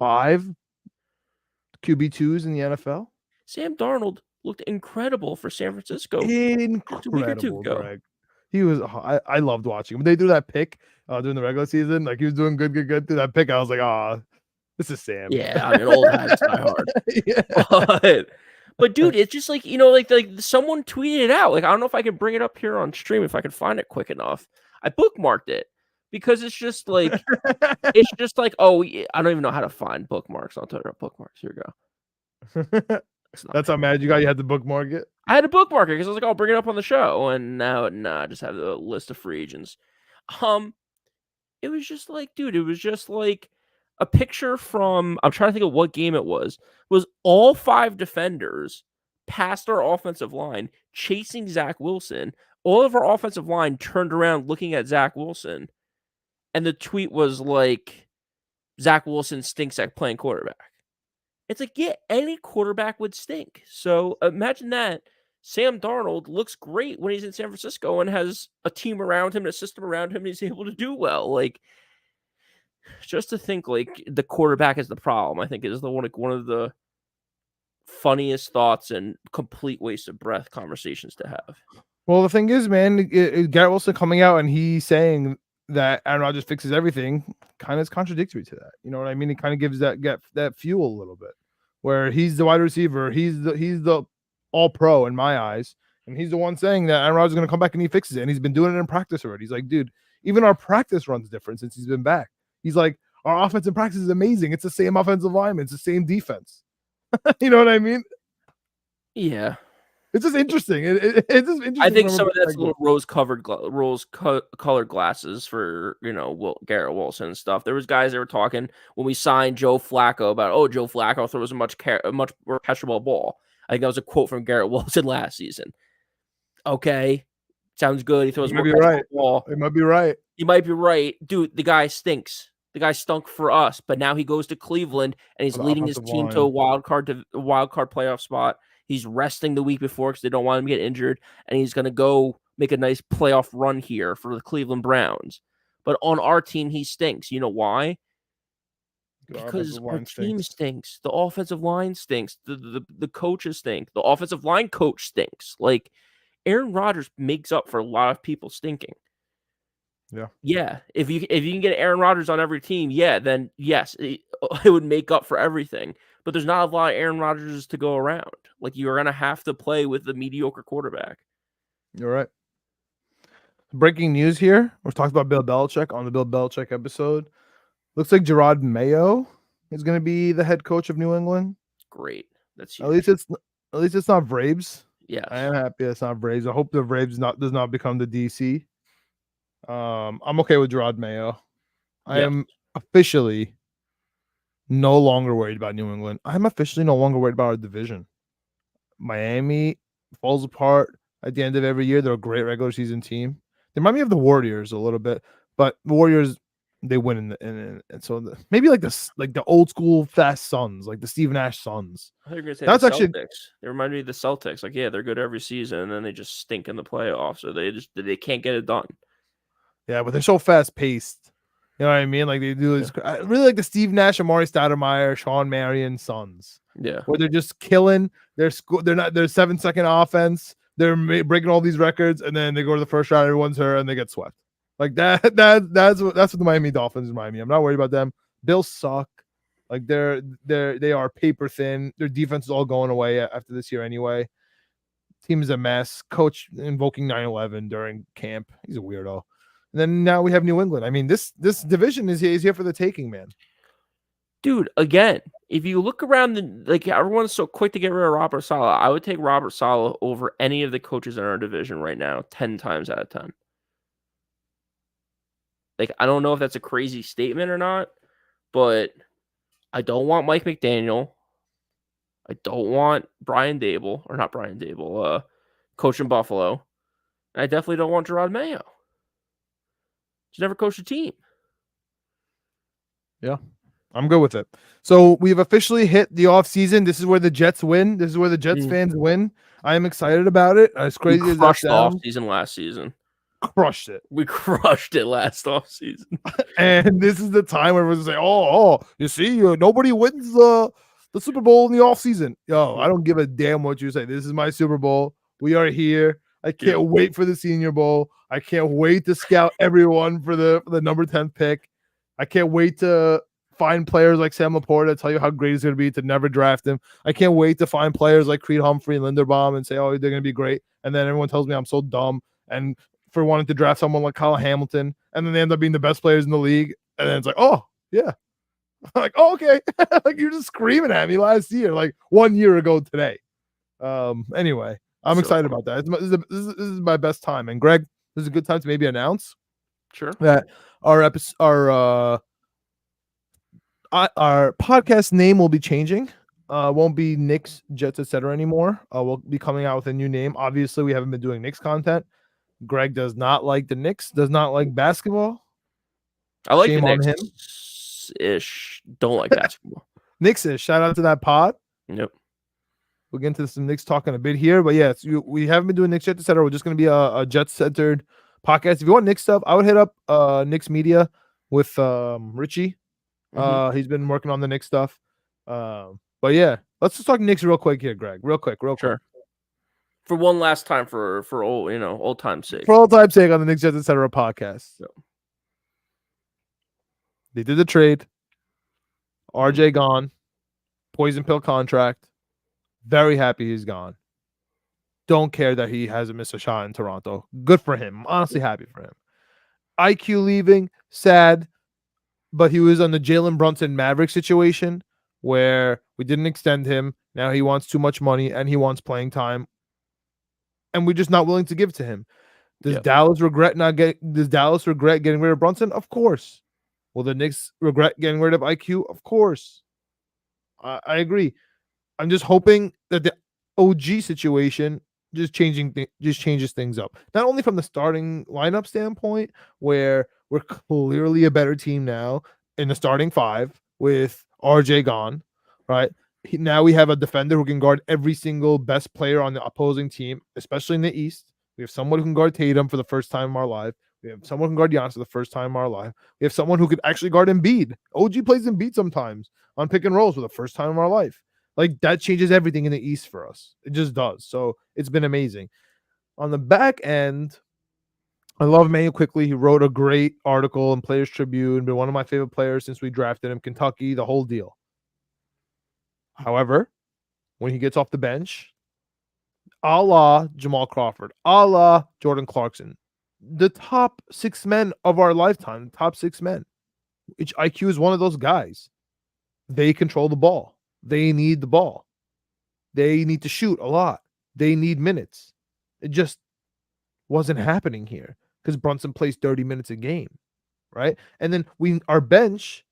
[SPEAKER 1] 5 QB2s in the NFL.
[SPEAKER 2] Sam Darnold looked incredible for San Francisco just a week or 2
[SPEAKER 1] Incredible,
[SPEAKER 2] ago.
[SPEAKER 1] Greg. He was. I loved watching him. When they threw that pick during the regular season, like he was doing good through that pick. I was like, this is Sam.
[SPEAKER 2] Yeah, I mean, old habits die hard.
[SPEAKER 1] Yeah.
[SPEAKER 2] But dude, it's just like, like someone tweeted it out. Like, I don't know if I can bring it up here on stream if I can find it quick enough. I bookmarked it because it's just like, oh, I don't even know how to find bookmarks. I'll tell you about bookmarks. Here we go.
[SPEAKER 1] That's how mad you got. You had to bookmark it.
[SPEAKER 2] I had to bookmark it because I was like, I'll bring it up on the show, and now I just have the list of free agents. It was just like, dude, it was just like a picture from, I'm trying to think of what game it was all 5 defenders past our offensive line chasing Zach Wilson. All of our offensive line turned around looking at Zach Wilson. And the tweet was like, Zach Wilson stinks at playing quarterback. It's like, yeah, any quarterback would stink. So imagine that. Sam Darnold looks great when he's in San Francisco and has a team around him and a system around him and he's able to do well. Like, just to think like the quarterback is the problem, I think is one of the funniest thoughts and complete waste of breath conversations to have.
[SPEAKER 1] Well, the thing is, man, Garrett Wilson coming out and he's saying that Aaron Rodgers fixes everything kind of is contradictory to that. You know what I mean? It kind of gives that fuel a little bit, where he's the wide receiver, he's the all pro in my eyes, and he's the one saying that Aaron Rodgers is going to come back and he fixes it, and he's been doing it in practice already. He's like, dude, even our practice runs different since he's been back. He's like, our offense in practice is amazing. It's the same offensive lineman. It's the same defense. You know what I mean?
[SPEAKER 2] Yeah.
[SPEAKER 1] It's just interesting. It's just interesting.
[SPEAKER 2] I think some of that's little rose-colored glasses for, Garrett Wilson and stuff. There was guys that were talking when we signed Joe Flacco about, Joe Flacco throws a much more catchable ball. I think that was a quote from Garrett Wilson last season. Okay. Sounds good. He throws more catchable ball.
[SPEAKER 1] He might be right.
[SPEAKER 2] You might be right. Dude, the guy stinks. The guy stunk for us, but now he goes to Cleveland and he's leading his team to a wild card playoff spot. He's resting the week before because they don't want him to get injured, and he's going to go make a nice playoff run here for the Cleveland Browns. But on our team, he stinks. You know why?
[SPEAKER 1] The
[SPEAKER 2] Because
[SPEAKER 1] offensive
[SPEAKER 2] our
[SPEAKER 1] line
[SPEAKER 2] team
[SPEAKER 1] stinks.
[SPEAKER 2] stinks. The offensive line stinks. The coaches stink. The offensive line coach stinks. Like, Aaron Rodgers makes up for a lot of people stinking.
[SPEAKER 1] Yeah.
[SPEAKER 2] Yeah, if you can get Aaron Rodgers on every team, yeah, then yes, it would make up for everything. But there's not a lot of Aaron Rodgers to go around. Like, you're gonna have to play with the mediocre quarterback.
[SPEAKER 1] You're right. Breaking news here. We're talking about Bill Belichick on the Bill Belichick episode. Looks like Gerard Mayo is going to be the head coach of New England.
[SPEAKER 2] Great, that's
[SPEAKER 1] At
[SPEAKER 2] huge.
[SPEAKER 1] least it's not Vrabes.
[SPEAKER 2] Yes,
[SPEAKER 1] I am happy it's not Vrabes. I hope the Vrabes does not become the DC. I'm okay with Gerard Mayo. I
[SPEAKER 2] yes.
[SPEAKER 1] am officially no longer worried about New England. I'm officially no longer worried about our division. Miami falls apart at the end of every year. They're a great regular season team. They remind me of the Warriors a little bit, but the Warriors they win and so maybe like the old school fast Suns, like the Steve Nash Suns.
[SPEAKER 2] I thought you were gonna say
[SPEAKER 1] That's
[SPEAKER 2] the
[SPEAKER 1] actually
[SPEAKER 2] Celtics. They remind me of the Celtics. Like, yeah, they're good every season, and then they just stink in the playoffs, or they can't get it done.
[SPEAKER 1] yeah, but they're so fast paced. You know what I mean? Like they do this. I really like the Steve Nash, Amari Stoudemire, Sean Marion Suns.
[SPEAKER 2] Yeah,
[SPEAKER 1] Where they're just killing their school. They're not. They're 7-second offense. They're breaking all these records, and then they go to the first round. Everyone's hurt, and they get swept. Like that. That's what the Miami Dolphins remind me. I'm not worried about them. Bills suck. Like they are paper thin. Their defense is all going away after this year anyway. Team is a mess. Coach invoking 9/11 during camp. He's a weirdo. And then now we have New England. I mean, this division is here for the taking, man.
[SPEAKER 2] dude. Again, if you look around, like, everyone's so quick to get rid of Robert Saleh. I would take Robert Saleh over any of the coaches in our division right now, 10 times out of 10. Like, I don't know if that's a crazy statement or not, but I don't want Mike McDaniel. I don't want Brian Dable, or not Brian Dable, coach in Buffalo. And I definitely don't want Gerard Mayo. He's never coached a team.
[SPEAKER 1] Yeah, I'm good with it. So we've officially hit the offseason. This is where the Jets win. This is where the Jets fans win. I am excited about it. As crazy
[SPEAKER 2] We
[SPEAKER 1] as that
[SPEAKER 2] crushed the
[SPEAKER 1] sounds,
[SPEAKER 2] offseason last season.
[SPEAKER 1] crushed it.
[SPEAKER 2] We crushed it last offseason.
[SPEAKER 1] And this is the time where everyone's like, oh, you see, nobody wins the Super Bowl in the offseason. Yo, I don't give a damn what you say. This is my Super Bowl. We are here. I can't wait for the Senior Bowl. I can't wait to scout everyone for the number 10 pick. I can't wait to find players like Sam Laporta, tell you how great it's going to be to never draft him. I can't wait to find players like Creed Humphrey and Linderbaum and say, oh, they're going to be great. And then everyone tells me I'm so dumb and for wanting to draft someone like Kyle Hamilton. And then they end up being the best players in the league. And then it's like, oh, yeah. I'm like, oh, okay. Like you're just screaming at me last year, like 1 year ago today. Anyway, I'm excited about that. This is my best time. And Greg, this is a good time to maybe announce that our podcast name will be changing. Won't be Knicks, Jets, etc. anymore. We'll be coming out with a new name. Obviously, we haven't been doing Knicks content. Greg does not like the Knicks, does not like basketball.
[SPEAKER 2] I like
[SPEAKER 1] Shame
[SPEAKER 2] the
[SPEAKER 1] on him.
[SPEAKER 2] Knicks-ish. Don't like basketball.
[SPEAKER 1] Knicks-ish. Shout out to that pod.
[SPEAKER 2] Yep.
[SPEAKER 1] We'll get into some Knicks talk in a bit here. But yeah, we haven't been doing Knicks, Jets, etc. We're just going to be a Jets-centered podcast. If you want Knicks stuff, I would hit up Knicks Media with Richie. He's been working on the Knicks stuff. But yeah, let's just talk Knicks real quick here, Greg. Real quick.
[SPEAKER 2] For one last time for old time's sake.
[SPEAKER 1] For old time's sake on the Knicks, Jets, etc. podcast. So, they did the trade. RJ gone. Poison pill contract. Very happy he's gone. Don't care that he hasn't missed a shot in Toronto. Good for him. I'm honestly happy for him. IQ leaving. Sad. But he was on the Jalen Brunson Maverick situation where we didn't extend him. Now he wants too much money and he wants playing time. And we're just not willing to give to him. Does Dallas regret getting rid of Brunson? Of course. Will the Knicks regret getting rid of IQ? Of course. I agree. I'm just hoping that the OG situation just changes things up. Not only from the starting lineup standpoint, where we're clearly a better team now in the starting five with RJ gone, right? Now we have a defender who can guard every single best player on the opposing team, especially in the East. We have someone who can guard Tatum for the first time in our life. We have someone who can guard Giannis for the first time in our life. We have someone who could actually guard Embiid. OG plays Embiid sometimes on pick and rolls for the first time in our life. Like, that changes everything in the East for us. It just does. So it's been amazing. On the back end, I love Emmanuel Quickly. He wrote a great article in Players Tribune, been one of my favorite players since we drafted him. Kentucky, the whole deal. However, when he gets off the bench, a la Jamal Crawford, a la Jordan Clarkson, the top 6 men of our lifetime, top 6 men, which IQ is one of those guys. They control the ball. They need the ball. They need to shoot a lot. They need minutes. It just wasn't happening here because Brunson plays 30 minutes a game, right? And then our bench,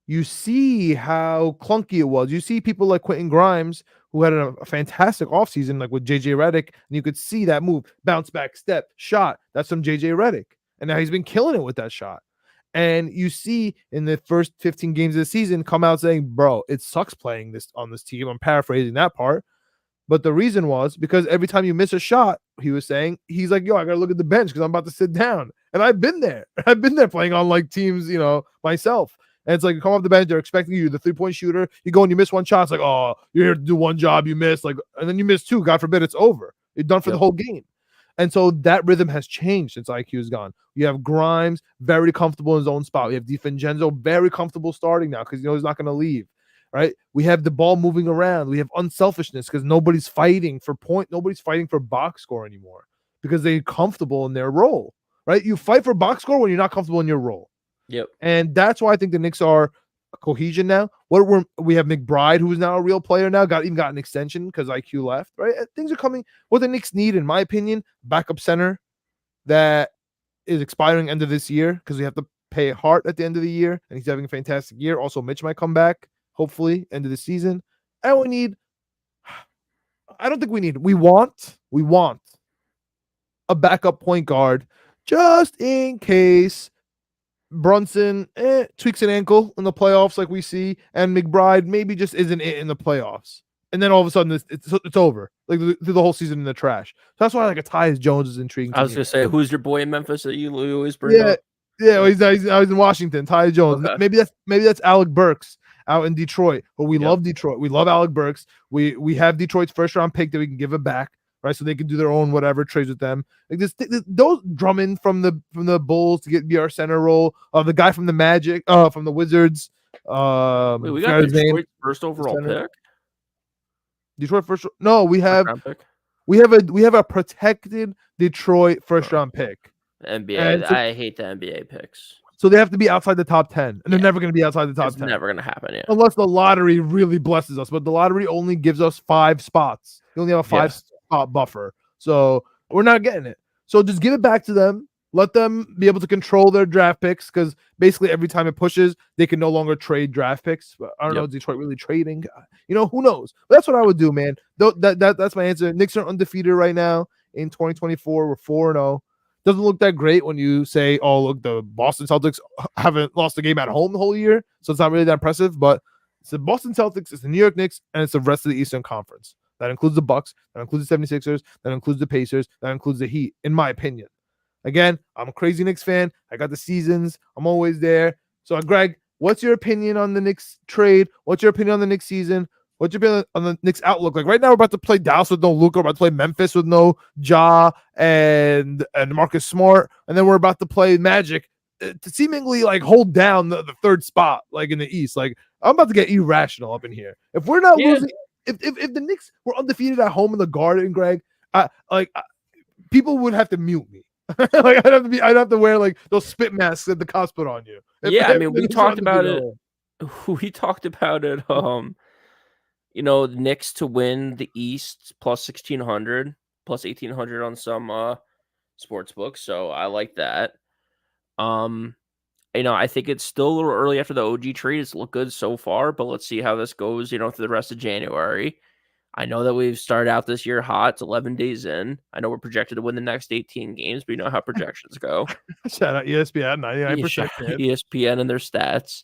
[SPEAKER 1] you see how clunky it was. You see people like Quentin Grimes, who had a fantastic offseason, like with JJ Redick, and you could see that move, bounce back, step, shot. That's from JJ Redick. And now he's been killing it with that shot. And you see in the first 15 games of the season come out saying, bro, it sucks playing this on this team. I'm paraphrasing that part. But the reason was because every time you miss a shot, he was saying, he's like, yo, I got to look at the bench because I'm about to sit down. And I've been there. I've been there playing on like teams, myself. And it's like you come off the bench, they're expecting you, the 3-point shooter. You go and you miss one shot. It's like, oh, you're here to do one job, you miss. And then you miss 2. God forbid it's over. You're done for the whole game. And so that rhythm has changed since IQ is gone. You have Grimes very comfortable in his own spot. We have DiFincenzo very comfortable starting now because he's not going to leave. Right? We have the ball moving around. We have unselfishness because nobody's fighting for point. Nobody's fighting for box score anymore because they're comfortable in their role. Right? You fight for box score when you're not comfortable in your role.
[SPEAKER 2] Yep.
[SPEAKER 1] And that's why I think the Knicks are a cohesion now. We have McBride, who's now a real player now, got an extension because IQ left. Right? Things are coming. What the Knicks need, in my opinion, backup center that is expiring end of this year because we have to pay Hart at the end of the year, and he's having a fantastic year. Also, Mitch might come back. Hopefully, end of the season. And we want a backup point guard just in case Brunson tweaks an ankle in the playoffs like we see, and McBride maybe just isn't it in the playoffs. And then all of a sudden it's over, like through the whole season in the trash. So that's why like a Tyus Jones is intriguing.
[SPEAKER 2] I was going to say, who's your boy in Memphis that you always bring up?
[SPEAKER 1] Yeah, he's in Washington. Tyus Jones. Okay. Maybe that's Alec Burks out in Detroit. But we love Detroit. We love Alec Burks. We have Detroit's first round pick that we can give it back, right? So they can do their own whatever trades with them. Like those Drummond from the Bulls to be our center role. The guy from the Magic, from the Wizards.
[SPEAKER 2] Wait, we got Detroit's first overall pick.
[SPEAKER 1] Detroit first. No, we have a protected Detroit first round pick.
[SPEAKER 2] NBA. So, I hate the NBA picks.
[SPEAKER 1] So they have to be outside the top 10, and they're never going to be outside the top 10.
[SPEAKER 2] It's never going to happen,
[SPEAKER 1] unless the lottery really blesses us. But the lottery only gives us 5 spots. You only have a 5-spot buffer, so we're not getting it. So just give it back to them. Let them be able to control their draft picks because basically every time it pushes, they can no longer trade draft picks. But I don't know, Detroit really trading. Who knows? But that's what I would do, man. That's my answer. Knicks are undefeated right now in 2024. We're 4-0. Doesn't look that great when you say, oh, look, the Boston Celtics haven't lost a game at home the whole year. So it's not really that impressive. But it's the Boston Celtics, it's the New York Knicks, and it's the rest of the Eastern Conference. That includes the Bucks. That includes the 76ers. That includes the Pacers. That includes the Heat, in my opinion. Again, I'm a crazy Knicks fan. I got the seasons. I'm always there. So, Greg, what's your opinion on the Knicks trade? What's your opinion on the Knicks season? What's your opinion on the Knicks outlook? Like right now, we're about to play Dallas with no Luka. We're about to play Memphis with no Ja and Marcus Smart. And then we're about to play Magic to seemingly like hold down the 3rd spot, like in the East. Like I'm about to get irrational up in here. If we're not losing, if the Knicks were undefeated at home in the Garden, Greg, people would have to mute me. Like I'd have to wear like those spit masks that the cops put on you.
[SPEAKER 2] We talked about it. We talked about it. The Knicks to win the East plus 1,600, plus 1,800 on some sports books. So I like that. I think it's still a little early after the OG trade. It's looked good so far, but let's see how this goes, through the rest of January. I know that we've started out this year hot. It's 11 days in. I know we're projected to win the next 18 games, but you know how projections go.
[SPEAKER 1] Shout out ESPN, 99%.
[SPEAKER 2] ESPN and their stats.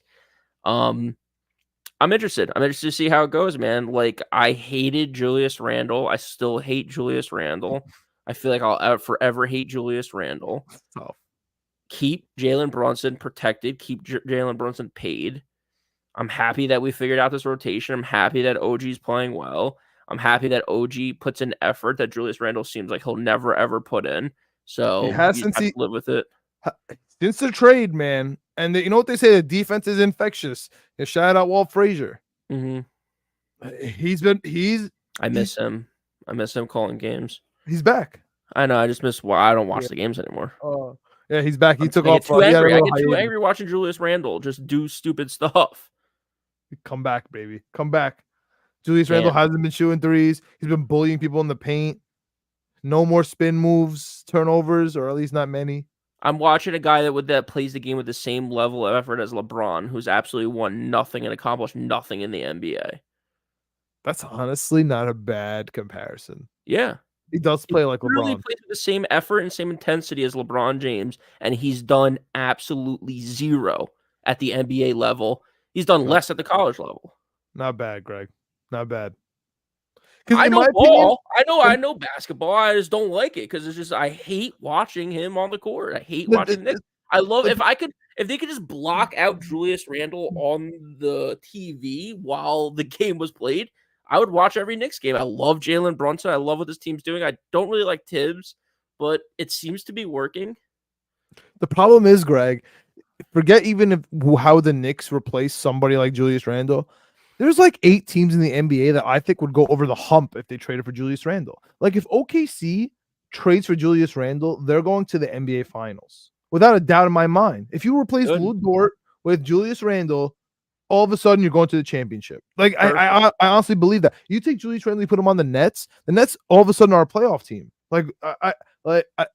[SPEAKER 2] I'm interested. I'm interested to see how it goes, man. Like, I hated Julius Randle. I still hate Julius Randle. I feel like I'll forever hate Julius Randle.
[SPEAKER 1] Tough.
[SPEAKER 2] keep Jalen Brunson protected, keep Jalen Brunson paid. I'm happy that we figured out this rotation. I'm happy that OG's playing well. I'm happy that OG puts in effort that Julius Randle seems like he'll never ever put in.
[SPEAKER 1] He
[SPEAKER 2] So
[SPEAKER 1] has
[SPEAKER 2] you
[SPEAKER 1] since
[SPEAKER 2] have to live with it.
[SPEAKER 1] since the trade, man. And you know what they say? The defense is infectious. And shout out Walt Frazier.
[SPEAKER 2] Mm-hmm. I miss him. I miss him calling games.
[SPEAKER 1] He's back.
[SPEAKER 2] I know. I just miss. Well, I don't watch the games anymore.
[SPEAKER 1] Yeah, he's back. He took
[SPEAKER 2] I
[SPEAKER 1] off.
[SPEAKER 2] get too angry. I get too angry watching Julius Randle just do stupid stuff.
[SPEAKER 1] Come back, baby. Come back. Julius Randle hasn't been shooting threes. He's been bullying people in the paint. No more spin moves, turnovers, or at least not many.
[SPEAKER 2] I'm watching a guy that plays the game with the same level of effort as LeBron, who's absolutely won nothing and accomplished nothing in the NBA.
[SPEAKER 1] That's honestly not a bad comparison.
[SPEAKER 2] Yeah.
[SPEAKER 1] He does play like
[SPEAKER 2] LeBron. He
[SPEAKER 1] LeBron.
[SPEAKER 2] plays with the same effort and same intensity as LeBron James, and he's done absolutely zero at the NBA level. He's done less at the college level.
[SPEAKER 1] Not bad, Greg. Not bad.
[SPEAKER 2] I know ball. I know basketball. I just don't like it because it's just I hate watching him on the court. I hate watching Nick. I love if they could just block out Julius Randle on the TV while the game was played. I would watch every Knicks game. I love Jalen Brunson. I love what this team's doing. I don't really like Tibbs, but it seems to be working.
[SPEAKER 1] The problem is, Greg, forget even how the Knicks replace somebody like Julius Randle. There's like 8 teams in the NBA that I think would go over the hump if they traded for Julius Randle. Like if OKC trades for Julius Randle, they're going to the NBA Finals without a doubt in my mind. If you replace Lou Dort with Julius Randle, all of a sudden you're going to the championship. Like I honestly believe that. You take Julius Randle, you put him on the Nets all of a sudden are a playoff team. Like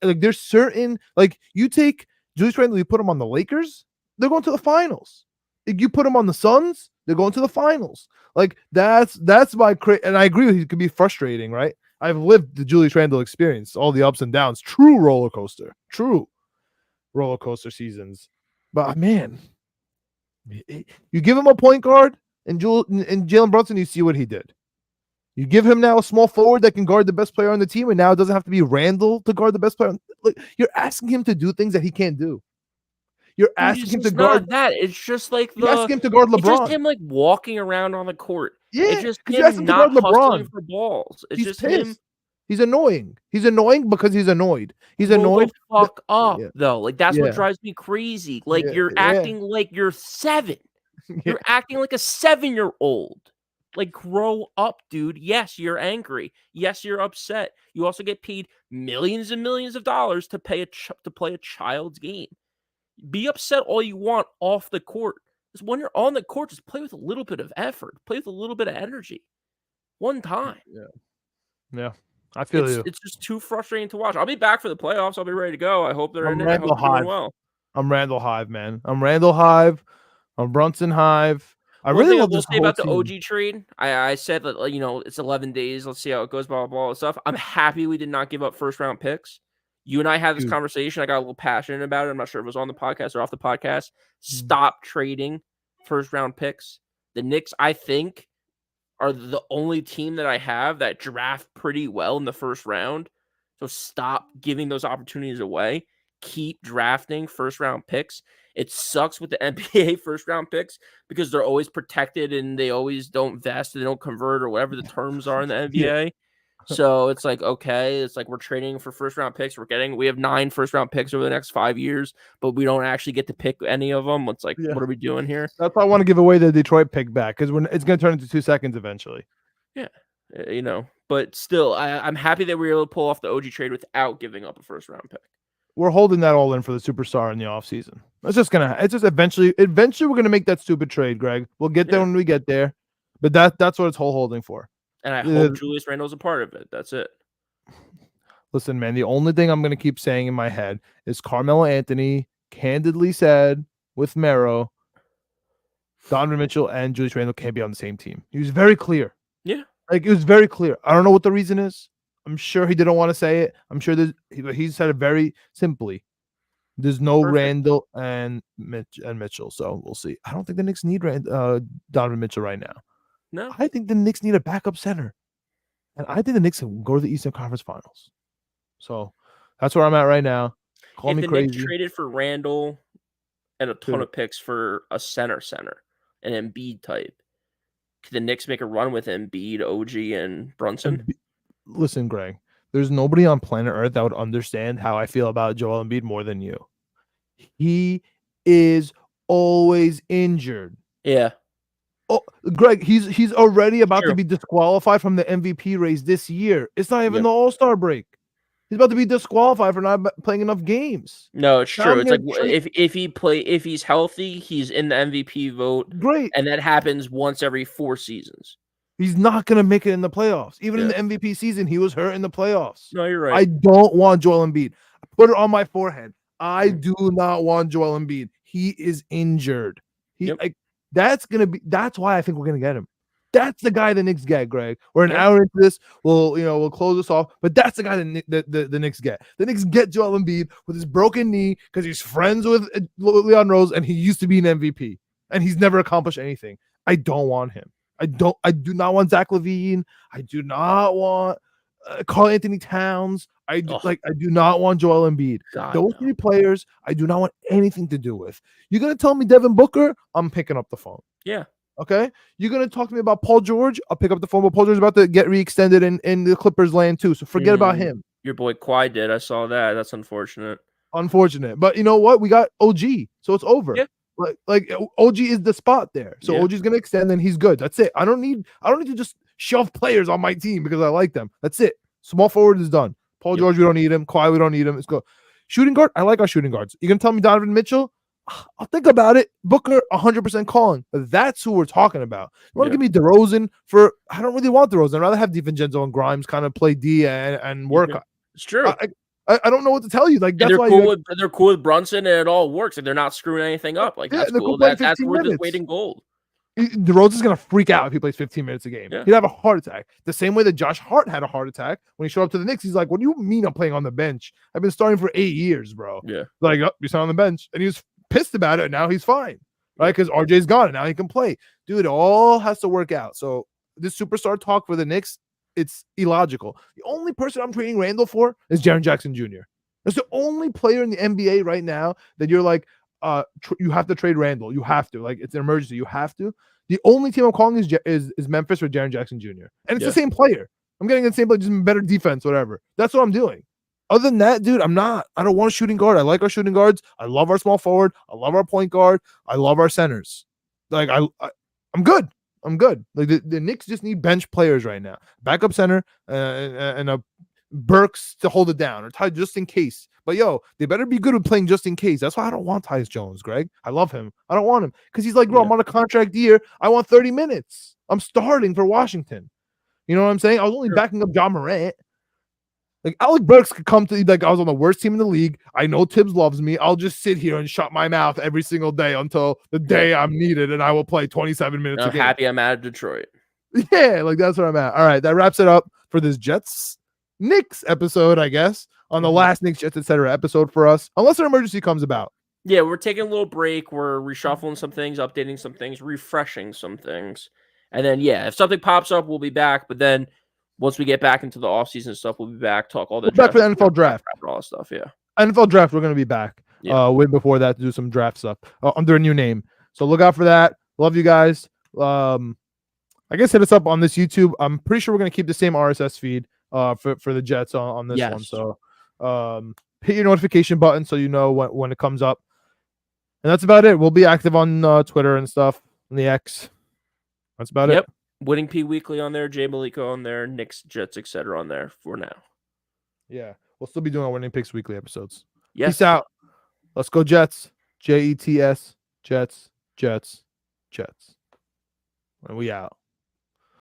[SPEAKER 1] there's certain like you take Julius Randle, you put him on the Lakers, they're going to the finals. If you put him on the Suns, they're going to the finals. Like that's my and I agree with you. It could be frustrating, right? I've lived the Julius Randle experience, all the ups and downs, true roller coaster seasons. But man, you give him a point guard and Jalen Brunson, you see what he did. You give him now a small forward that can guard the best player on the team, and now it doesn't have to be Randle to guard the best player. Like, you're asking him to do things that he can't do. You're asking him to guard
[SPEAKER 2] that. It's just like
[SPEAKER 1] you're asking him to guard LeBron.
[SPEAKER 2] It's just him like walking around on the court.
[SPEAKER 1] Yeah,
[SPEAKER 2] it's just
[SPEAKER 1] him
[SPEAKER 2] not hustling for balls. It's just
[SPEAKER 1] pissed.
[SPEAKER 2] him.
[SPEAKER 1] He's annoying. He's annoying because he's annoyed. He's annoyed.
[SPEAKER 2] Fuck up though. Like that's what drives me crazy. Like you're acting like you're 7. You're acting like a 7-year-old. Like grow up, dude. Yes, you're angry. Yes, you're upset. You also get paid millions and millions of dollars to play a child's game. Be upset all you want off the court. Just when you're on the court, just play with a little bit of effort. Play with a little bit of energy. One time.
[SPEAKER 1] Yeah. I feel you.
[SPEAKER 2] It's just too frustrating to watch. I'll be back for the playoffs. I'll be ready to go. I hope they're in it. I hope they're doing well.
[SPEAKER 1] I'm Randall Hive, man. I'm Randall Hive. I'm Brunson Hive. I really love this
[SPEAKER 2] whole about the OG trade. I said that it's 11 days. Let's see how it goes. Blah blah blah stuff. I'm happy we did not give up first round picks. You and I had this conversation. I got a little passionate about it. I'm not sure if it was on the podcast or off the podcast. Stop trading first round picks. The Knicks, I think, are the only team that I have that draft pretty well in the first round. So stop giving those opportunities away. Keep drafting first round picks. It sucks with the NBA first round picks because they're always protected and they always don't vest, they don't convert or whatever the terms are in the NBA. So it's like, okay, it's like we're trading for first round picks. We have 9 first round picks over the next 5 years, but we don't actually get to pick any of them. It's like, what are we doing here?
[SPEAKER 1] That's why I want to give away the Detroit pick back because it's going to turn into 2 seconds eventually.
[SPEAKER 2] Yeah. But still, I'm happy that we were able to pull off the OG trade without giving up a first round pick.
[SPEAKER 1] We're holding that all in for the superstar in the offseason. It's just eventually we're gonna make that stupid trade, Greg. We'll get there when we get there. But that's what it's holding for.
[SPEAKER 2] And I hope Julius Randle's a part of it. That's it.
[SPEAKER 1] Listen, man, the only thing I'm gonna keep saying in my head is Carmelo Anthony candidly said with Mero, Donovan Mitchell and Julius Randle can't be on the same team. He was very clear.
[SPEAKER 2] Yeah.
[SPEAKER 1] Like it was very clear. I don't know what the reason is. I'm sure he didn't want to say it. I'm sure he said it very simply. There's no Randle and Mitchell, so we'll see. I don't think the Knicks need Donovan Mitchell right now.
[SPEAKER 2] No,
[SPEAKER 1] I think the Knicks need a backup center, and I think the Knicks can go to the Eastern Conference Finals. So that's where I'm at right now. Call
[SPEAKER 2] If
[SPEAKER 1] me
[SPEAKER 2] the Knicks
[SPEAKER 1] crazy.
[SPEAKER 2] traded for Randall and a ton
[SPEAKER 1] Dude,
[SPEAKER 2] of picks for a center, an Embiid type, could the Knicks make a run with Embiid, OG, and Brunson?
[SPEAKER 1] listen, Greg, there's nobody on planet Earth that would understand how I feel about Joel Embiid more than you. He is always injured.
[SPEAKER 2] Yeah.
[SPEAKER 1] Oh, Greg, he's already about to
[SPEAKER 2] True.
[SPEAKER 1] be disqualified from the MVP race this year. It's not even
[SPEAKER 2] Yep.
[SPEAKER 1] the All-Star break. He's about to be disqualified for not playing enough games.
[SPEAKER 2] No, it's
[SPEAKER 1] Now
[SPEAKER 2] true.
[SPEAKER 1] I'm
[SPEAKER 2] It's
[SPEAKER 1] gonna
[SPEAKER 2] like
[SPEAKER 1] trade.
[SPEAKER 2] if he's healthy, he's in the MVP vote,
[SPEAKER 1] Great.
[SPEAKER 2] and that happens once every 4 seasons.
[SPEAKER 1] He's not gonna make it in the playoffs. Even in
[SPEAKER 2] Yeah.
[SPEAKER 1] the MVP season, he was hurt in the playoffs.
[SPEAKER 2] No, you're right.
[SPEAKER 1] I don't want Joel Embiid. Put it on my forehead. I
[SPEAKER 2] Mm.
[SPEAKER 1] do not want Joel Embiid. He is injured.
[SPEAKER 2] Yep.
[SPEAKER 1] That's why I think we're gonna get him. That's the guy the Knicks get, Greg. We're an
[SPEAKER 2] Yeah.
[SPEAKER 1] hour into this. We'll close this off. But that's the guy the Knicks get. The Knicks get Joel Embiid with his broken knee because he's friends with Leon Rose and he used to be an MVP and he's never accomplished anything. I don't want him. I do not want Zach LaVine. I do not want Karl Anthony Towns. I do not want Joel Embiid.
[SPEAKER 2] God,
[SPEAKER 1] Those
[SPEAKER 2] no.
[SPEAKER 1] 3 players I do not want anything to do with. You're gonna tell me Devin Booker? I'm picking up the phone.
[SPEAKER 2] Yeah.
[SPEAKER 1] Okay. You're gonna talk to me about Paul George? I'll pick up the phone. But Paul George is about to get re-extended in the Clippers land too. So forget about him.
[SPEAKER 2] Your boy Kawhi did. I saw that. That's unfortunate.
[SPEAKER 1] Unfortunate. But you know what? We got OG, so it's over.
[SPEAKER 2] Yeah.
[SPEAKER 1] Like OG is the spot there. So
[SPEAKER 2] Yeah.
[SPEAKER 1] OG's gonna extend, and he's good. That's it. I don't need to just shove players on my team because I like them. That's it. Small forward is done. Paul George, we don't need him. Kawhi, we don't need him. Let's go. Shooting guard, I like our shooting guards. You gonna tell me Donovan Mitchell? I'll think about it. Booker, 100% calling. That's who we're talking about. You want to give me DeRozan for? I don't really want DeRozan. I'd rather have DiVincenzo and Grimes kind of play D and work.
[SPEAKER 2] It's true.
[SPEAKER 1] I don't know what to tell you. Like that's
[SPEAKER 2] they're
[SPEAKER 1] why
[SPEAKER 2] they're cool with Brunson, and it all works, and they're not screwing anything up. Like that's cool. That's worth his weight in gold.
[SPEAKER 1] DeRozan's gonna freak out if he plays 15 minutes a game.
[SPEAKER 2] Yeah.
[SPEAKER 1] He'd have a heart attack. The same way that Josh Hart had a heart attack when he showed up to the Knicks. He's like, "What do you mean I'm playing on the bench? I've been starting for 8 years, bro."
[SPEAKER 2] Yeah.
[SPEAKER 1] Like, oh, you're on the bench, and he was pissed about it. And now he's fine, right? Because RJ's gone, and now he can play. Dude, it all has to work out. So this superstar talk for the Knicks, it's illogical. The only person I'm trading Randall for is Jaren Jackson Jr. That's the only player in the NBA right now that you're like, you have to trade Randall. You have to. Like, it's an emergency. You have to. The only team I'm calling is Memphis for Jaren Jackson Jr. And it's the same player. I'm getting the same player, just better defense, whatever. That's what I'm doing. Other than that, dude, I don't want a shooting guard. I like our shooting guards. I love our small forward. I love our point guard. I love our centers. Like, I'm good. I'm good. Like, the Knicks just need bench players right now. Backup center and a Burks to hold it down, or Ty just in case. But they better be good with playing just in case. That's why I don't want Tyus Jones, Greg. I love him. I don't want him because he's like, bro, I'm on a contract year. I want 30 minutes. I'm starting for Washington. You know what I'm saying? I was only backing up John Morant. Like, Alec Burks could come to, like, I was on the worst team in the league. I know Tibbs loves me. I'll just sit here and shut my mouth every single day until the day I'm needed, and I will play 27 minutes a game.
[SPEAKER 2] I'm happy I'm out of Detroit.
[SPEAKER 1] Yeah, like, that's where I'm at. All right, that wraps it up for this Knicks episode, I guess, on the last Knicks, Jets, etc. episode for us, unless an emergency comes about.
[SPEAKER 2] Yeah, we're taking a little break. We're reshuffling some things, updating some things, refreshing some things. And then, if something pops up, we'll be back. But then once we get back into the offseason stuff, we'll be back, talk all that.
[SPEAKER 1] Back for the NFL draft.
[SPEAKER 2] All that stuff,
[SPEAKER 1] NFL draft, we're going to be back way before that to do some draft stuff under a new name. So look out for that. Love you guys. I guess hit us up on this YouTube. I'm pretty sure we're going to keep the same RSS feed for the Jets on this one. So hit your notification button so you know when it comes up. And that's about it. We'll be active on Twitter and stuff, on the X. That's about it.
[SPEAKER 2] Winning P Weekly on there, Jay Meleka on there, Knicks, Jets, etc. on there for now.
[SPEAKER 1] Yeah. We'll still be doing our Winning Picks Weekly episodes.
[SPEAKER 2] Yes.
[SPEAKER 1] Peace out. Let's go Jets. Jets. Jets. Jets. And we out.